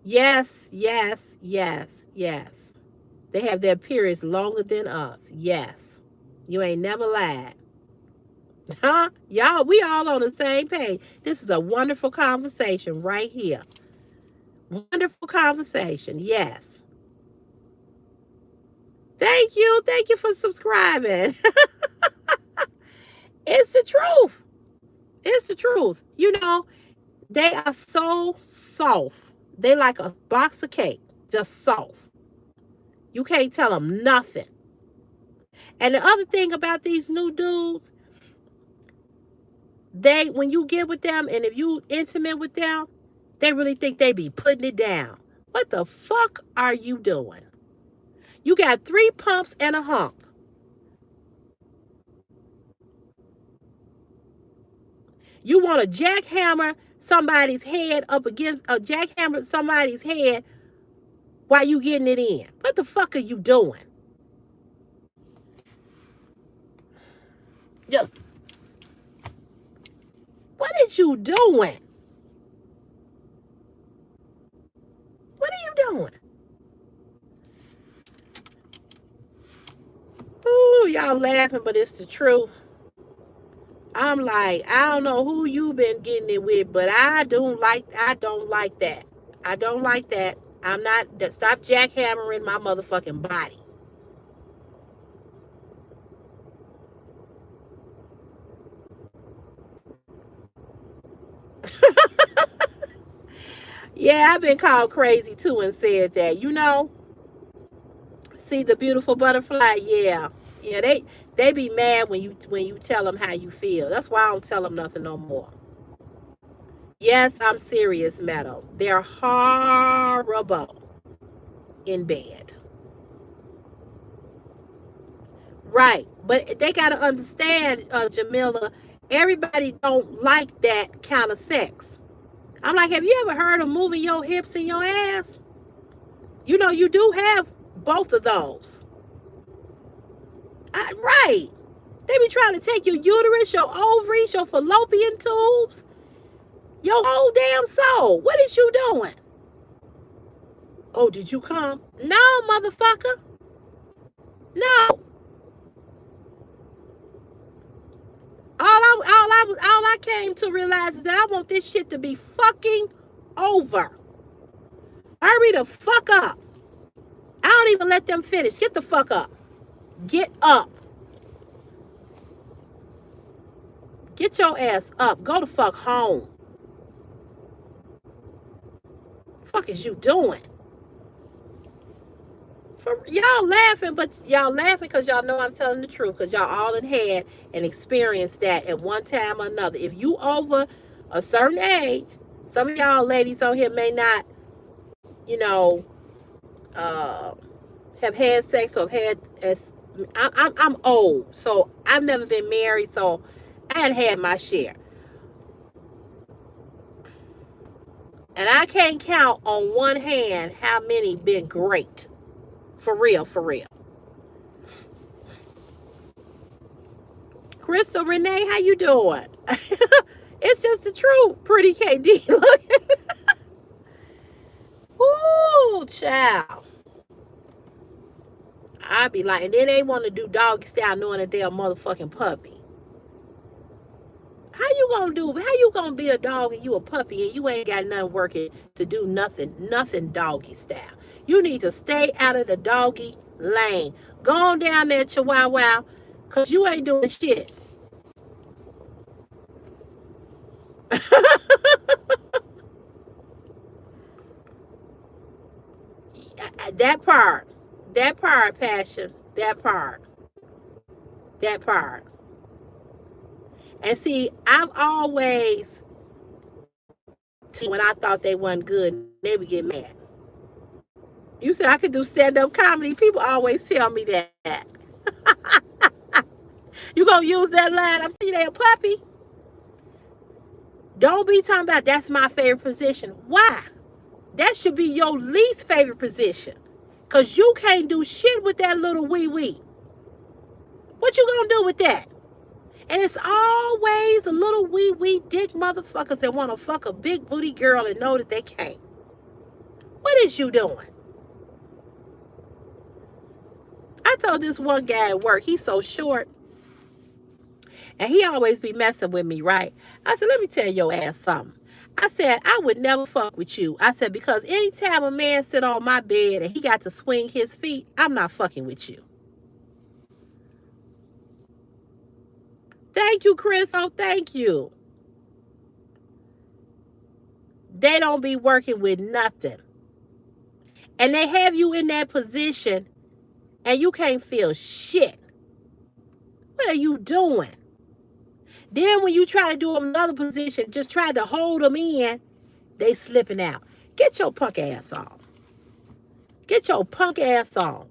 Yes, yes, yes, yes. They have their periods longer than us. Yes. You ain't never lied. Huh? Y'all, we all on the same page. This is a wonderful conversation right here. Wonderful conversation. Yes. Thank you. Thank you for subscribing. It's the truth. It's the truth. You know, they are so soft. They like a box of cake, just soft. You can't tell them nothing. And the other thing about these new dudes, when you get with them and if you intimate with them, they really think they be putting it down. What the fuck are you doing? You got 3 pumps and a hump. You want to jackhammer somebody's head up against jackhammer somebody's head while you getting it in. What the fuck are you doing? Just is you doing? What are you doing? Ooh, y'all laughing, but it's the truth. I'm like, I don't know who you been getting it with, but I don't like that. I don't like that. I'm not, stop jackhammering my motherfucking body. Yeah, I've been called crazy too and said that. See the beautiful butterfly? Yeah. Yeah, they be mad when you tell them how you feel. That's why I don't tell them nothing no more. Yes, I'm serious, Meadow. They're horrible in bed. Right. But they got to understand, Jamila, everybody don't like that kind of sex. I'm like, have you ever heard of moving your hips and your ass? You do have both of those. Right. They be trying to take your uterus, your ovaries, your fallopian tubes, your whole damn soul. What is you doing? Oh, did you come? No, motherfucker. No. All I came to realize is that I want this shit to be fucking over. Hurry the fuck up. I don't even let them finish. Get the fuck up. Get up. Get your ass up. Go the fuck home. Fuck is you doing? Y'all laughing, but y'all laughing because y'all know I'm telling the truth. Because y'all all had and experienced that at one time or another. If you over a certain age, some of y'all ladies on here may not, you know, uh, have had sex or have had as I'm old, so I've never been married, so I had my share, and I can't count on one hand how many been great, for real, for real. Crystal Renee, how you doing? It's just the truth, pretty KD. Look, ooh, child. I be like, and then they want to do doggy style knowing that they're a motherfucking puppy. How you gonna be a dog and you a puppy and you ain't got nothing working to do nothing doggy style. You need to stay out of the doggy lane. Go on down there, Chihuahua, cause you ain't doing shit. that part, passion, that part. And see, I've always, when I thought they wasn't good, they would get mad. You said I could do stand-up comedy. People always tell me that. You gonna use that line? I'm seeing they a puppy. Don't be talking about that's my favorite position. Why? That should be your least favorite position. Cause you can't do shit with that little wee wee. What you gonna do with that? And it's always the little wee wee dick motherfuckers that wanna fuck a big booty girl and know that they can't. What is you doing? I told this one guy at work, he's so short. And he always be messing with me, right? I said, let me tell your ass something. I said, I would never fuck with you. I said, because anytime a man sit on my bed and he got to swing his feet, I'm not fucking with you. Thank you, Chris. Oh, thank you. They don't be working with nothing. And they have you in that position and you can't feel shit. What are you doing? Then when you try to do another position, just try to hold them in, they slipping out. Get your punk ass on. Get your punk ass on.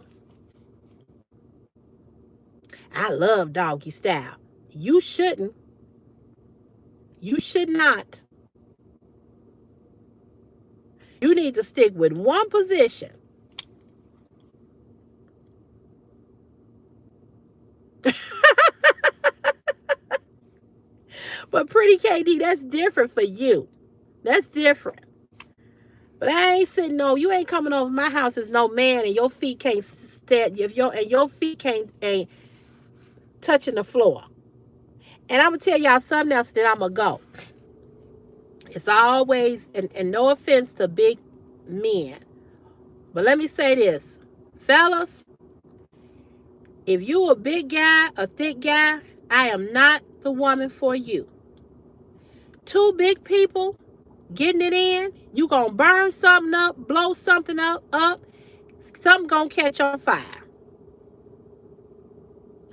I love doggy style. You shouldn't. You should not. You need to stick with one position. But pretty pretty, KD. That's different for you. That's different. But I ain't sitting no. You ain't coming over my house as no man, and your feet can't stand. If your feet can't ain't touching the floor. And I'm gonna tell y'all something else. That I'm gonna go. It's always, and no offense to big men, but let me say this, fellas. If you a big guy, a thick guy, I am not the woman for you. Two big people getting it in, you gonna burn something up, blow something up, something gonna catch on fire.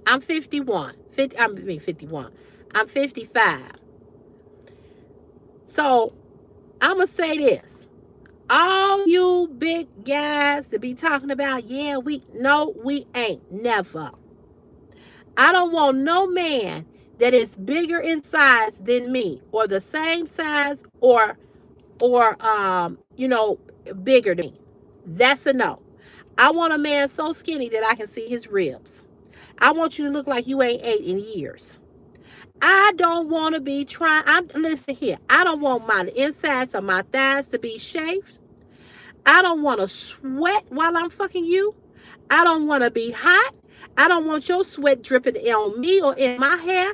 I'm 51. 51. I'm 55. So I'm gonna say this. All you big guys to be talking about, yeah, we ain't. Never. I don't want no man that is bigger in size than me, or the same size, or bigger than me. That's a no. I want a man so skinny that I can see his ribs. I want you to look like you ain't ate in years. I don't want to be listen here. I don't want my insides of my thighs to be shaved. I don't want to sweat while I'm fucking you. I don't want to be hot. I don't want your sweat dripping on me or in my hair.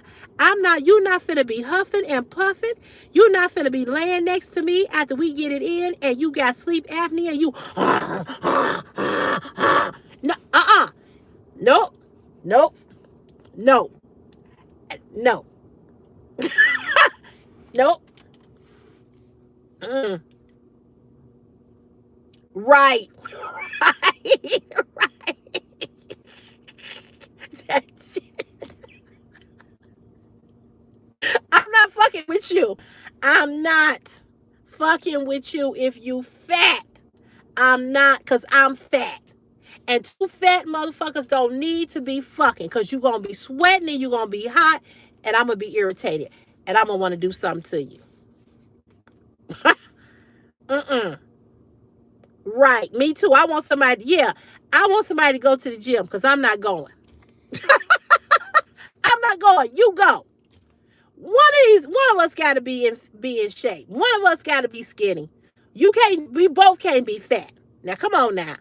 You're not finna be huffing and puffing. You're not finna be laying next to me after we get it in and you got sleep apnea and you, no, nope, nope, no, no, nope, mm. Right, right, right. That shit. I'm not fucking with you. I'm not fucking with you if you fat. I'm not, because I'm fat. And two fat motherfuckers don't need to be fucking, because you're going to be sweating and you're going to be hot and I'm going to be irritated and I'm going to want to do something to you. Mm-mm. Right. Me too. I want somebody to go to the gym because I'm not going. I'm not going. You go. One of us got to be in shape. One of us got to be skinny. We both can't be fat. Now, come on now.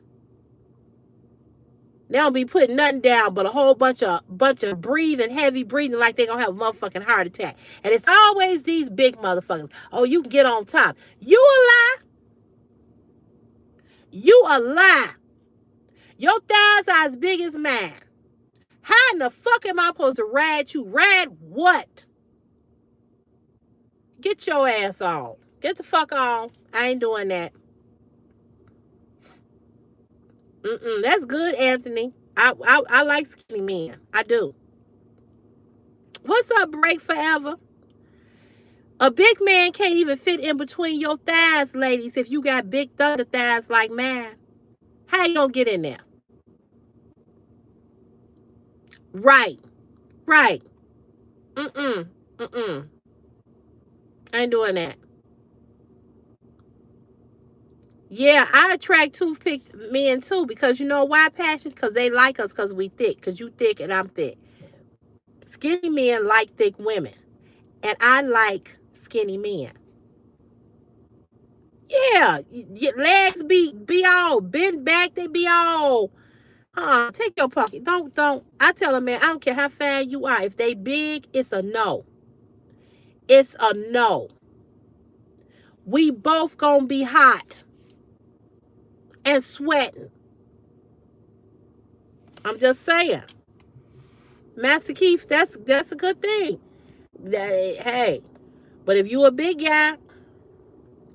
They don't be putting nothing down but a whole bunch of breathing, heavy breathing like they gonna have a motherfucking heart attack. And it's always these big motherfuckers. Oh, you can get on top. You a lie. You a lie. Your thighs are as big as mine. How in the fuck am I supposed to ride you? Ride what? Get your ass on. Get the fuck on. I ain't doing that. That's good, Anthony. I like skinny men. I do. What's up, Break Forever? A big man can't even fit in between your thighs, ladies, if you got big thunder thighs like mine. How you gonna get in there? Right. Right. Mm-mm. Mm-mm. I ain't doing that. Yeah, I attract toothpick men too, because you know why, Passion? Because they like us because we thick. Because you thick and I'm thick. Skinny men like thick women. And I like skinny men. Yeah. Your legs be all bent back. They be all, take your pocket. Don't. I tell a man, I don't care how fat you are. If they big, it's a no. It's a no. We both gonna be hot and sweating. I'm just saying. Master Keith, that's a good thing. Hey, but if you a big guy,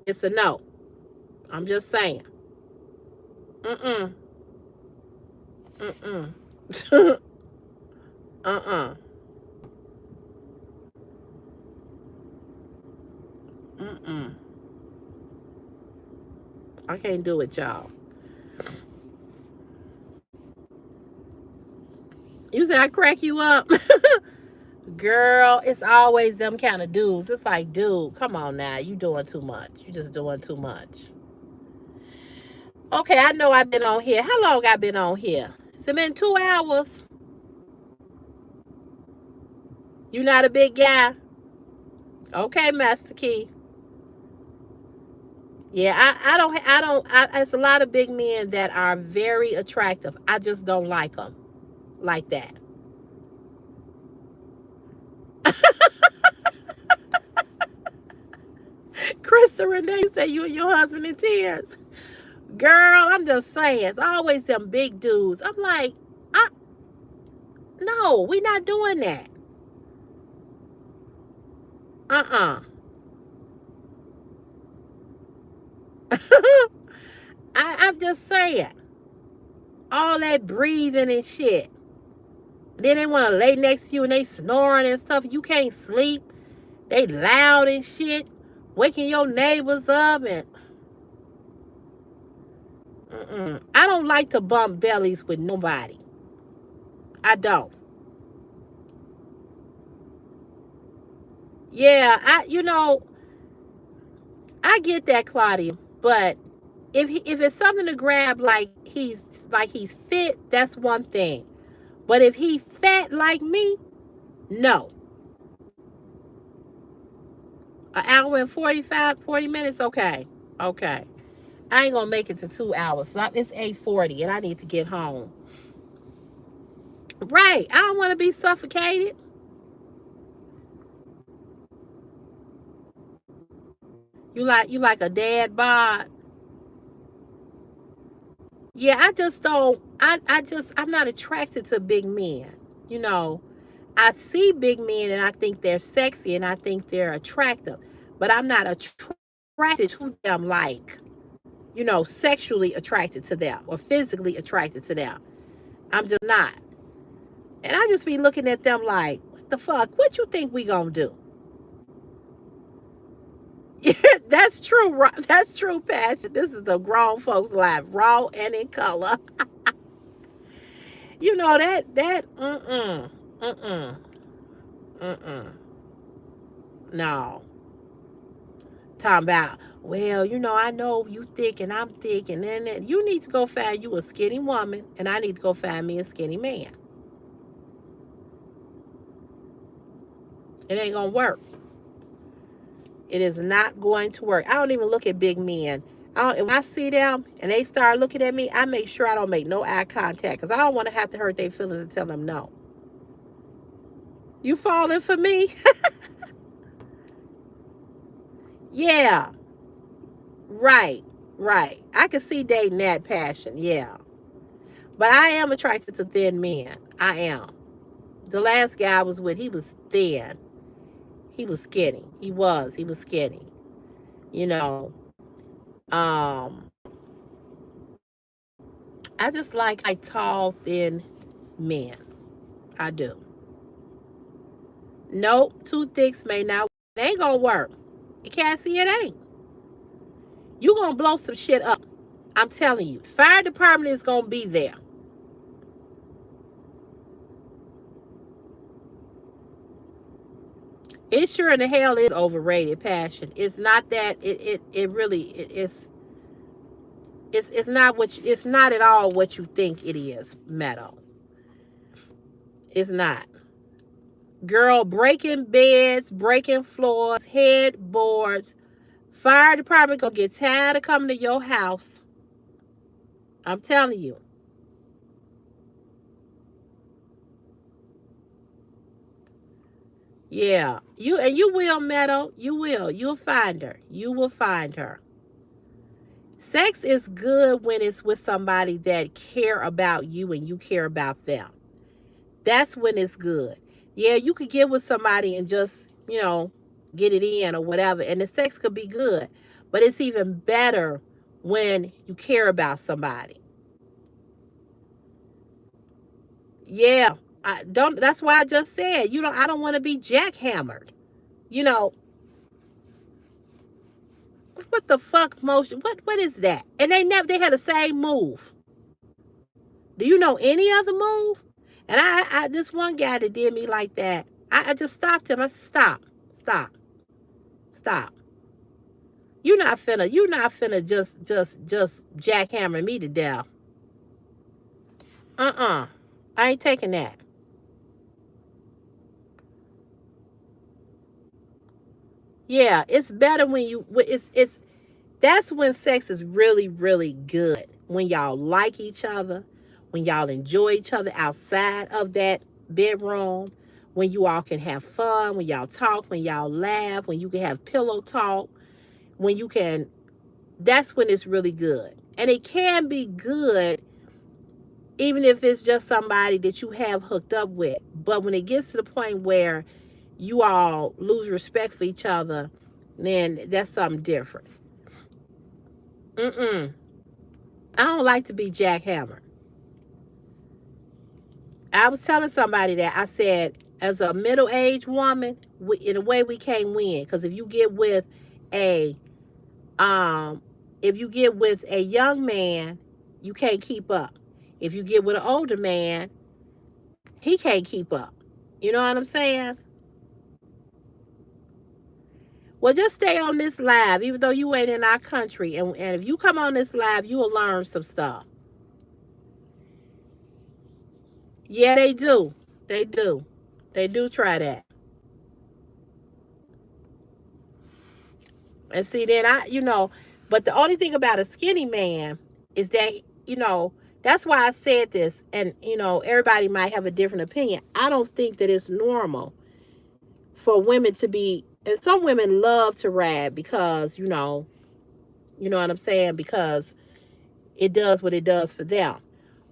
it's a no. I'm just saying. Mm-mm. Mm-mm. Uh-uh. Mm-mm. I can't do it, y'all. You say I crack you up? Girl, it's always them kind of dudes. It's like, dude, come on now. You doing too much. You just doing too much. Okay, I know I've been on here. How long I been on here? It's been 2 hours. You not a big guy? Okay, Master Key. Yeah, it's a lot of big men that are very attractive. I just don't like them like that. Krista Renee, you say you and your husband in tears. Girl, I'm just saying, it's always them big dudes. I'm like, I, no, we not doing that. Uh-uh. I'm just saying, all that breathing and shit. Then they want to lay next to you and they snoring and stuff. You can't sleep. They loud and shit, waking your neighbors up and. I don't like to bump bellies with nobody. I don't. Yeah, I get that, Claudia. But if it's something to grab, like he's fit, that's one thing. But if he fat like me, no. An hour and 40 minutes, okay, okay. I ain't gonna make it to 2 hours. It's 8:40, and I need to get home. Right, I don't want to be suffocated. You like a dad bod. Yeah, I just don't. I'm not attracted to big men. You know, I see big men and I think they're sexy and I think they're attractive, but I'm not attracted to them like, sexually attracted to them or physically attracted to them. I'm just not. And I just be looking at them like, what the fuck? What you think we gonna do? Yeah, that's true. That's true, Passion. This is the grown folks life, raw and in color. Mm-mm, mm-mm. No. Talking about, well, I know you thick and I'm thick, and then you need to go find you a skinny woman, and I need to go find me a skinny man. It ain't gonna work. It is not going to work. I don't even look at big men. When I see them and they start looking at me, I make sure I don't make no eye contact because I don't want to have to hurt their feelings and tell them no. You falling for me? Yeah, right, right. I can see dating that, Passion. Yeah, but I am attracted to thin men. I am. The last guy I was with, he was thin. He was skinny. He was skinny. You know. Um, I just like tall, thin men. I do. Nope, too thick may not. It ain't gonna work. You can't see it ain't. You gonna blow some shit up. I'm telling you. Fire department is gonna be there. It sure in the hell is overrated, Passion. It's not that it really it's not it's not at all what you think it is, Meadow. It's not. Girl, breaking beds, breaking floors, headboards. Fire department gonna get tired of coming to your house. I'm telling you. Yeah. You will, Meadow. You will. You'll find her. You will find her. Sex is good when it's with somebody that care about you and you care about them. That's when it's good. Yeah, you could get with somebody and just, get it in or whatever, and the sex could be good. But it's even better when you care about somebody. Yeah. I don't That's why I just said, I don't want to be jackhammered. You know, what the fuck motion? What is that? And they had the same move. Do you know any other move? And I this one guy that did me like that, I just stopped him. I said, stop, stop. You're not finna just jackhammer me to death. Uh-uh. I ain't taking that. Yeah, it's better when it's that's when sex is really, really good. When y'all like each other, when y'all enjoy each other outside of that bedroom, when you all can have fun, when y'all talk, when y'all laugh, when you can have pillow talk, when you can, that's when it's really good. And it can be good even if it's just somebody that you have hooked up with. But when it gets to the point where you all lose respect for each other, then that's something different. Mm-mm. I don't like to be jackhammered. I was telling somebody that I said, as a middle-aged woman, in a way we can't win. Because a, um, if you get with a young man, you can't keep up. If you get with an older man, he can't keep up. You know what I'm saying? Well, just stay on this live, even though you ain't in our country. And if you come on this live, you will learn some stuff. Yeah, they do. They do. They do try that. And see, then but the only thing about a skinny man is that, you know, that's why I said this. And, everybody might have a different opinion. I don't think that it's normal for women to be, and some women love to ride because, you know what I'm saying? Because it does what it does for them.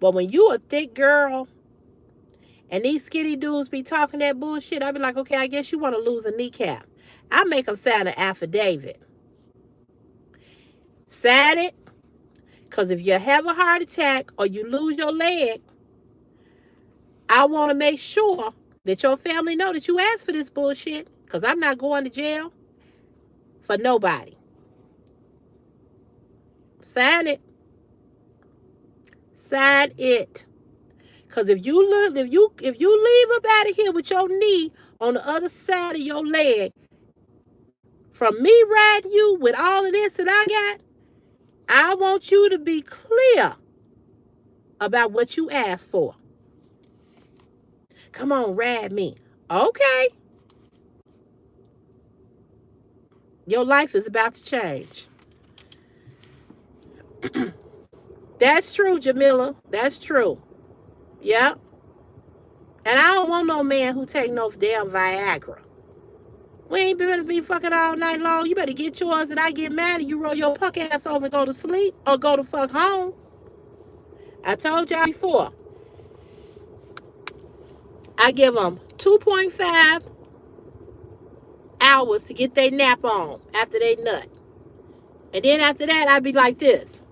But when you a thick girl and these skinny dudes be talking that bullshit, I be like, okay, I guess you want to lose a kneecap. I make them sign an affidavit. Sign it, because if you have a heart attack or you lose your leg, I want to make sure that your family know that you asked for this bullshit, because I'm not going to jail for nobody. Sign it. Sign it. Because if you leave up out of here with your knee on the other side of your leg, from me riding you with all of this that I got, I want you to be clear about what you asked for. Come on, ride me. Okay. Your life is about to change. That's true, Jamila. That's true. Yep. And I don't want no man who take no damn Viagra. We ain't better be fucking all night long. You better get yours and I get mad and you roll your punk ass over and go to sleep or go to fuck home. I told y'all before. I give them 2.5 hours to get their nap on after they nut. And then after that, I'd be like this.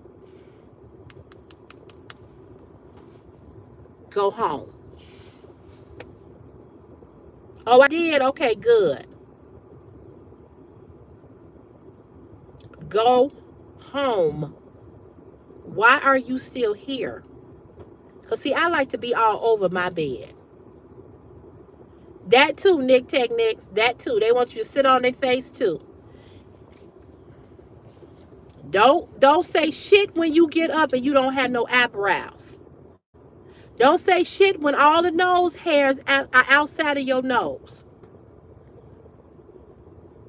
Go home. Oh, I did? Okay, good. Go home. Why are you still here? Because, see, I like to be all over my bed. That too, Nick Technics. That too. They want you to sit on their face too. Don't say shit when you get up and you don't have no eyebrows. Don't say shit when all the nose hairs are outside of your nose.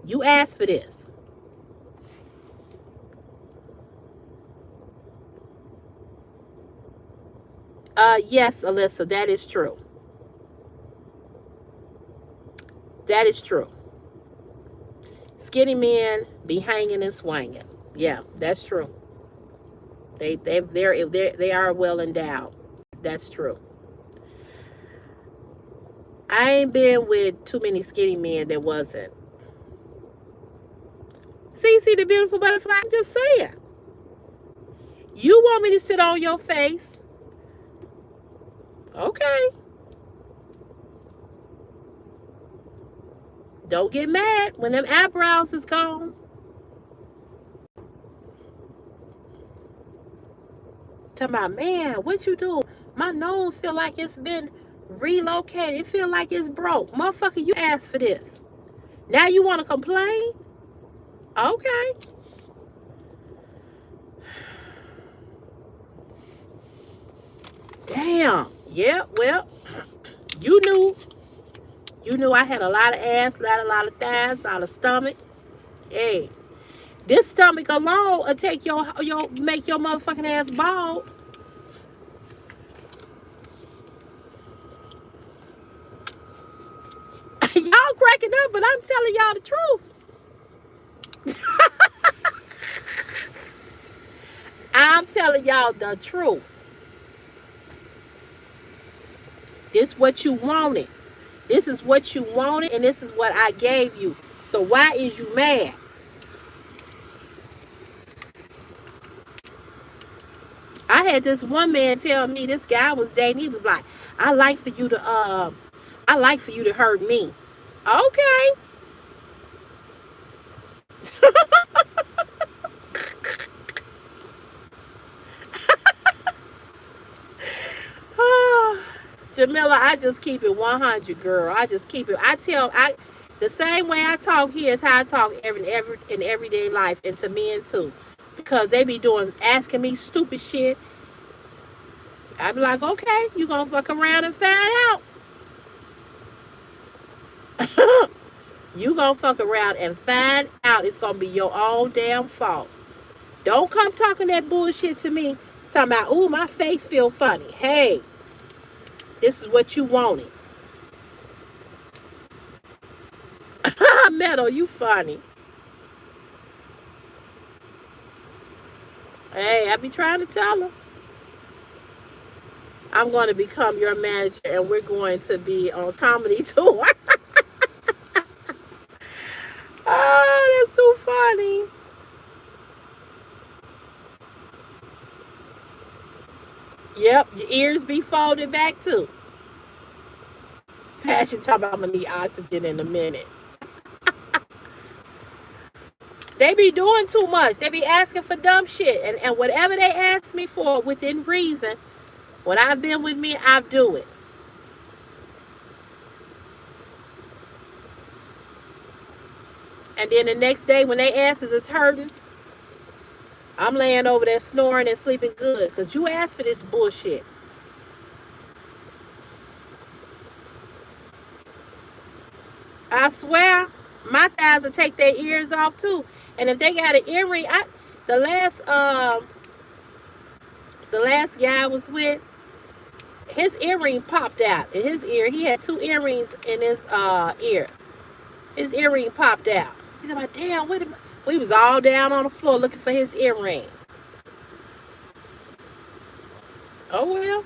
You asked for this. Yes, Alyssa, that is true. That is true. Skinny men be hanging and swinging. Yeah, that's true. They are well endowed. That's true. I ain't been with too many skinny men that wasn't. CeCe the beautiful butterfly. I'm just saying. You want me to sit on your face? Okay. Don't get mad when them eyebrows is gone. Talking about, man, what you do? My nose feel like it's been relocated. It feel like it's broke. Motherfucker, you asked for this. Now you want to complain? Okay. Damn. Yeah, well, you knew. You knew I had a lot of ass, a lot of thighs, a lot of stomach. Hey, this stomach alone will take your make your motherfucking ass bald. Y'all cracking up, but I'm telling y'all the truth. I'm telling y'all the truth. This what you wanted. This is what you wanted, and this is what I gave you. So why is you mad? I had this one man tell me this guy was dating. He was like, I like for you to hurt me. Okay. Jamila, I just keep it 100, girl. I just keep it. I the same way I talk here is how I talk every in everyday life, and to men too, because they be doing asking me stupid shit. I be like, okay, you gonna fuck around and find out. You gonna fuck around and find out. It's gonna be your own damn fault. Don't come talking that bullshit to me. Talking about, ooh, my face feel funny. Hey, this is what you wanted. Metal, you funny. Hey, I be trying to tell them. I'm going to become your manager and we're going to be on comedy tour. Oh, that's so funny. Yep, your ears be folded back too. Passion talking about I'm going to need oxygen in a minute. They be doing too much. They be asking for dumb shit. And whatever they ask me for within reason, when I've been with me, I do it. And then the next day when they asses is hurting, I'm laying over there snoring and sleeping good. Because you asked for this bullshit. I swear, my thighs will take their ears off too. And if they got an earring, the last the last guy I was with, his earring popped out in his ear. He had two earrings in his ear. His earring popped out. He's like, damn, what am I? We was all down on the floor looking for his earring. Oh well.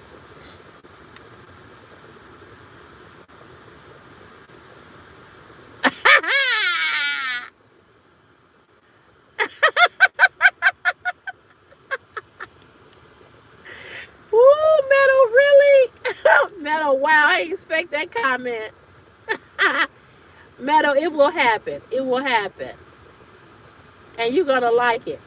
Woo, Metal, really? Metal, wow, I didn't expect that comment. Metal, it will happen. It will happen. And you're gonna like it.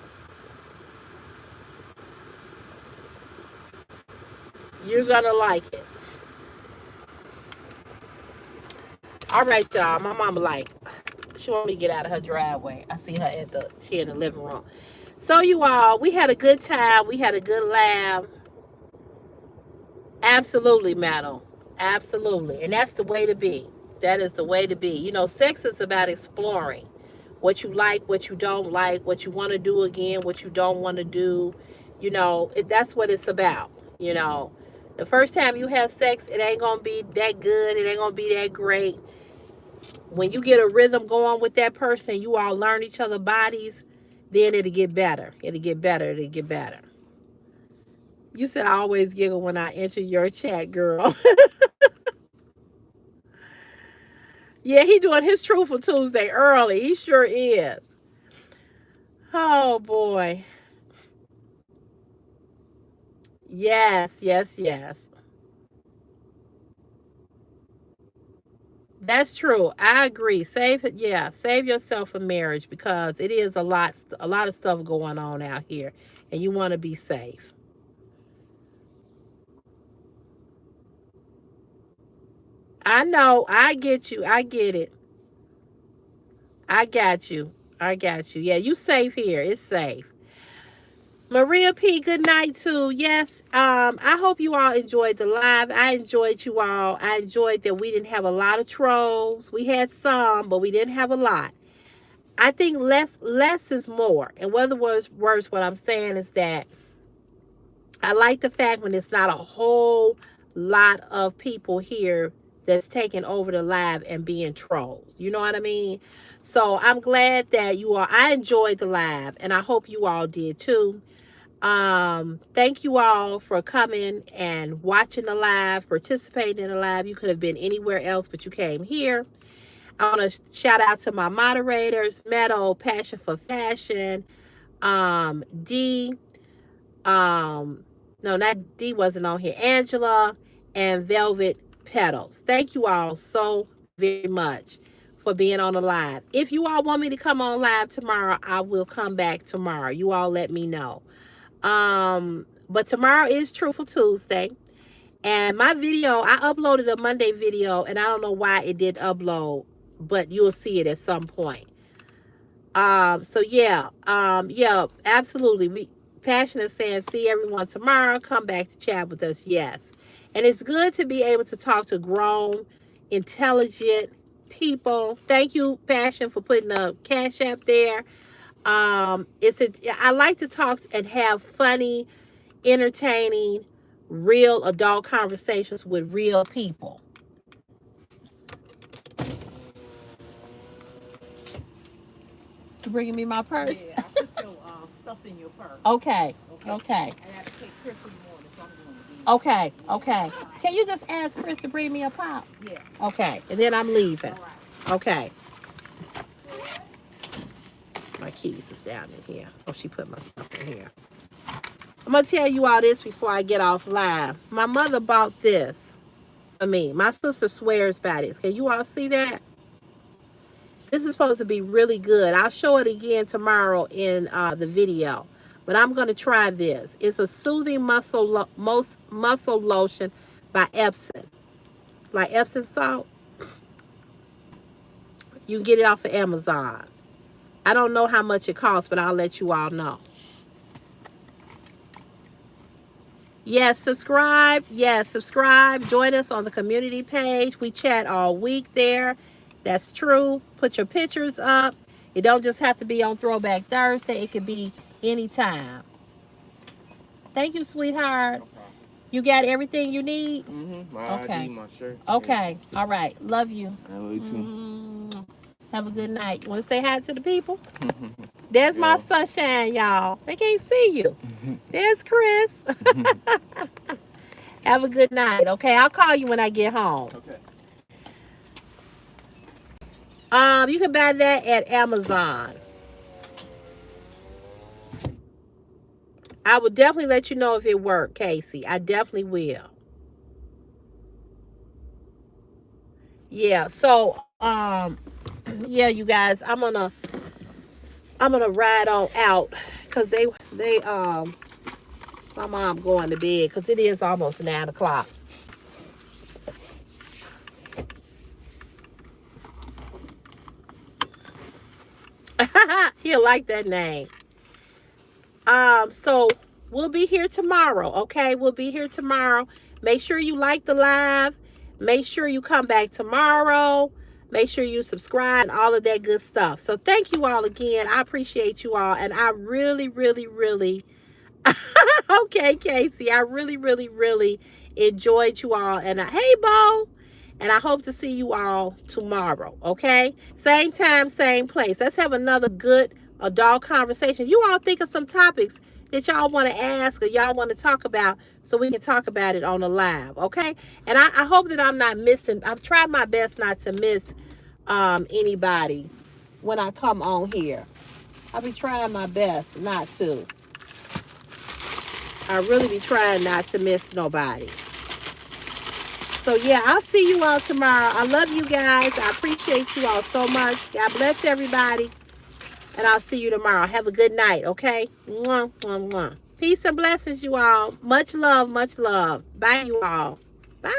You're gonna like it. All right, y'all. My mama like, she want me to get out of her driveway. I see her she in the living room. So you all, we had a good time. We had a good laugh. Absolutely, Metal. Absolutely. And that's the way to be. That is the way to be. You know, sex is about exploring what you like, what you don't like, what you want to do again, what you don't want to do. You know, that's what it's about. You know, the first time you have sex, it ain't going to be that good. It ain't going to be that great. When you get a rhythm going with that person and you all learn each other's bodies, then it'll get better. It'll get better. It'll get better. You said I always giggle when I enter your chat, girl. Yeah, he doing his Truthful Tuesday early. He sure is. Oh boy. Yes, yes, yes. That's true. I agree. Save yourself for marriage because it is a lot of stuff going on out here and you want to be safe. I know. I get you. I get it. I got you. I got you. Yeah, you safe here. It's safe. Maria P, good night too. Yes, I hope you all enjoyed the live. I enjoyed you all. I enjoyed that we didn't have a lot of trolls. We had some, but we didn't have a lot. I think less is more. In other words, what I'm saying is that I like the fact when it's not a whole lot of people here that's taking over the live and being trolls. You know what I mean? So I'm glad that you all, I enjoyed the live and I hope you all did too. Thank you all for coming and watching the live, participating in the live. You could have been anywhere else, but you came here. I want to shout out to my moderators, Meadow, Passion for Fashion, D, um, no, not D wasn't on here, Angela, and Velvet Petals. Thank you all so very much for being on the live. If you all want me to come on live tomorrow, I will come back tomorrow. You all let me know. But tomorrow is Truthful Tuesday. And my video, I uploaded a Monday video, and I don't know why it did upload, but you'll see it at some point. So yeah, absolutely. We passionate saying see everyone tomorrow. Come back to chat with us. Yes. And it's good to be able to talk to grown, intelligent people. Thank you, Passion, for putting the Cash App there. I like to talk and have funny, entertaining, real adult conversations with real people. You bringing me my purse? Yeah, I put your stuff in your purse. Okay. Okay. Okay. I got to take Chris in the morning, so I'm going to Okay. Okay. Can you just ask Chris to bring me a pop? Yeah. Okay. And then I'm leaving. All right. Okay. My keys is down in here. Oh, she put my stuff in here. I'm going to tell you all this before I get off live. My mother bought this for me. My sister swears by this. Can you all see that? This is supposed to be really good. I'll show it again tomorrow in the video. But I'm going to try this. It's a soothing muscle lotion by Epsom. Like Epsom salt. You can get it off of Amazon. I don't know how much it costs, but I'll let you all know. Yes, subscribe. Yes, subscribe. Join us on the community page. We chat all week there. That's true. Put your pictures up. It don't just have to be on Throwback Thursday. It could be anytime. Thank you, sweetheart. No problem. You got everything you need? Mm-hmm. My Okay. ID, my shirt. Okay. All right. Love you. I love you too. Have a good night. You want to say hi to the people? There's my Yo. sunshine, y'all. They can't see you. There's Chris. Have a good night. Okay, I'll call you when I get home. Okay. You can buy that at Amazon. I will definitely let you know if it worked, Casey. I definitely will. Yeah, so yeah, you guys, I'm gonna ride on out because they my mom going to bed because it is almost 9 o'clock. He'll like that name. So we'll be here tomorrow, okay? We'll be here tomorrow. Make sure you like the live. Make sure you come back tomorrow. Make sure you subscribe and all of that good stuff. So thank you all again. I appreciate you all. And I really, really, really, okay, Casey, I really, really, really enjoyed you all. And hey, Bo. And I hope to see you all tomorrow, okay? Same time, same place. Let's have another good adult conversation. You all think of some topics that y'all want to ask or y'all want to talk about so we can talk about it on the live, okay? And I hope that I'm not missing. I've tried my best not to miss anybody when I come on here. I'll be trying my best not to. I really be trying not to miss nobody. So yeah, I'll see you all tomorrow. I love you guys. I appreciate you all so much. God bless everybody. And I'll see you tomorrow. Have a good night, okay? Mwah, mwah, mwah. Peace and blessings, you all. Much love, much love. Bye, you all. Bye.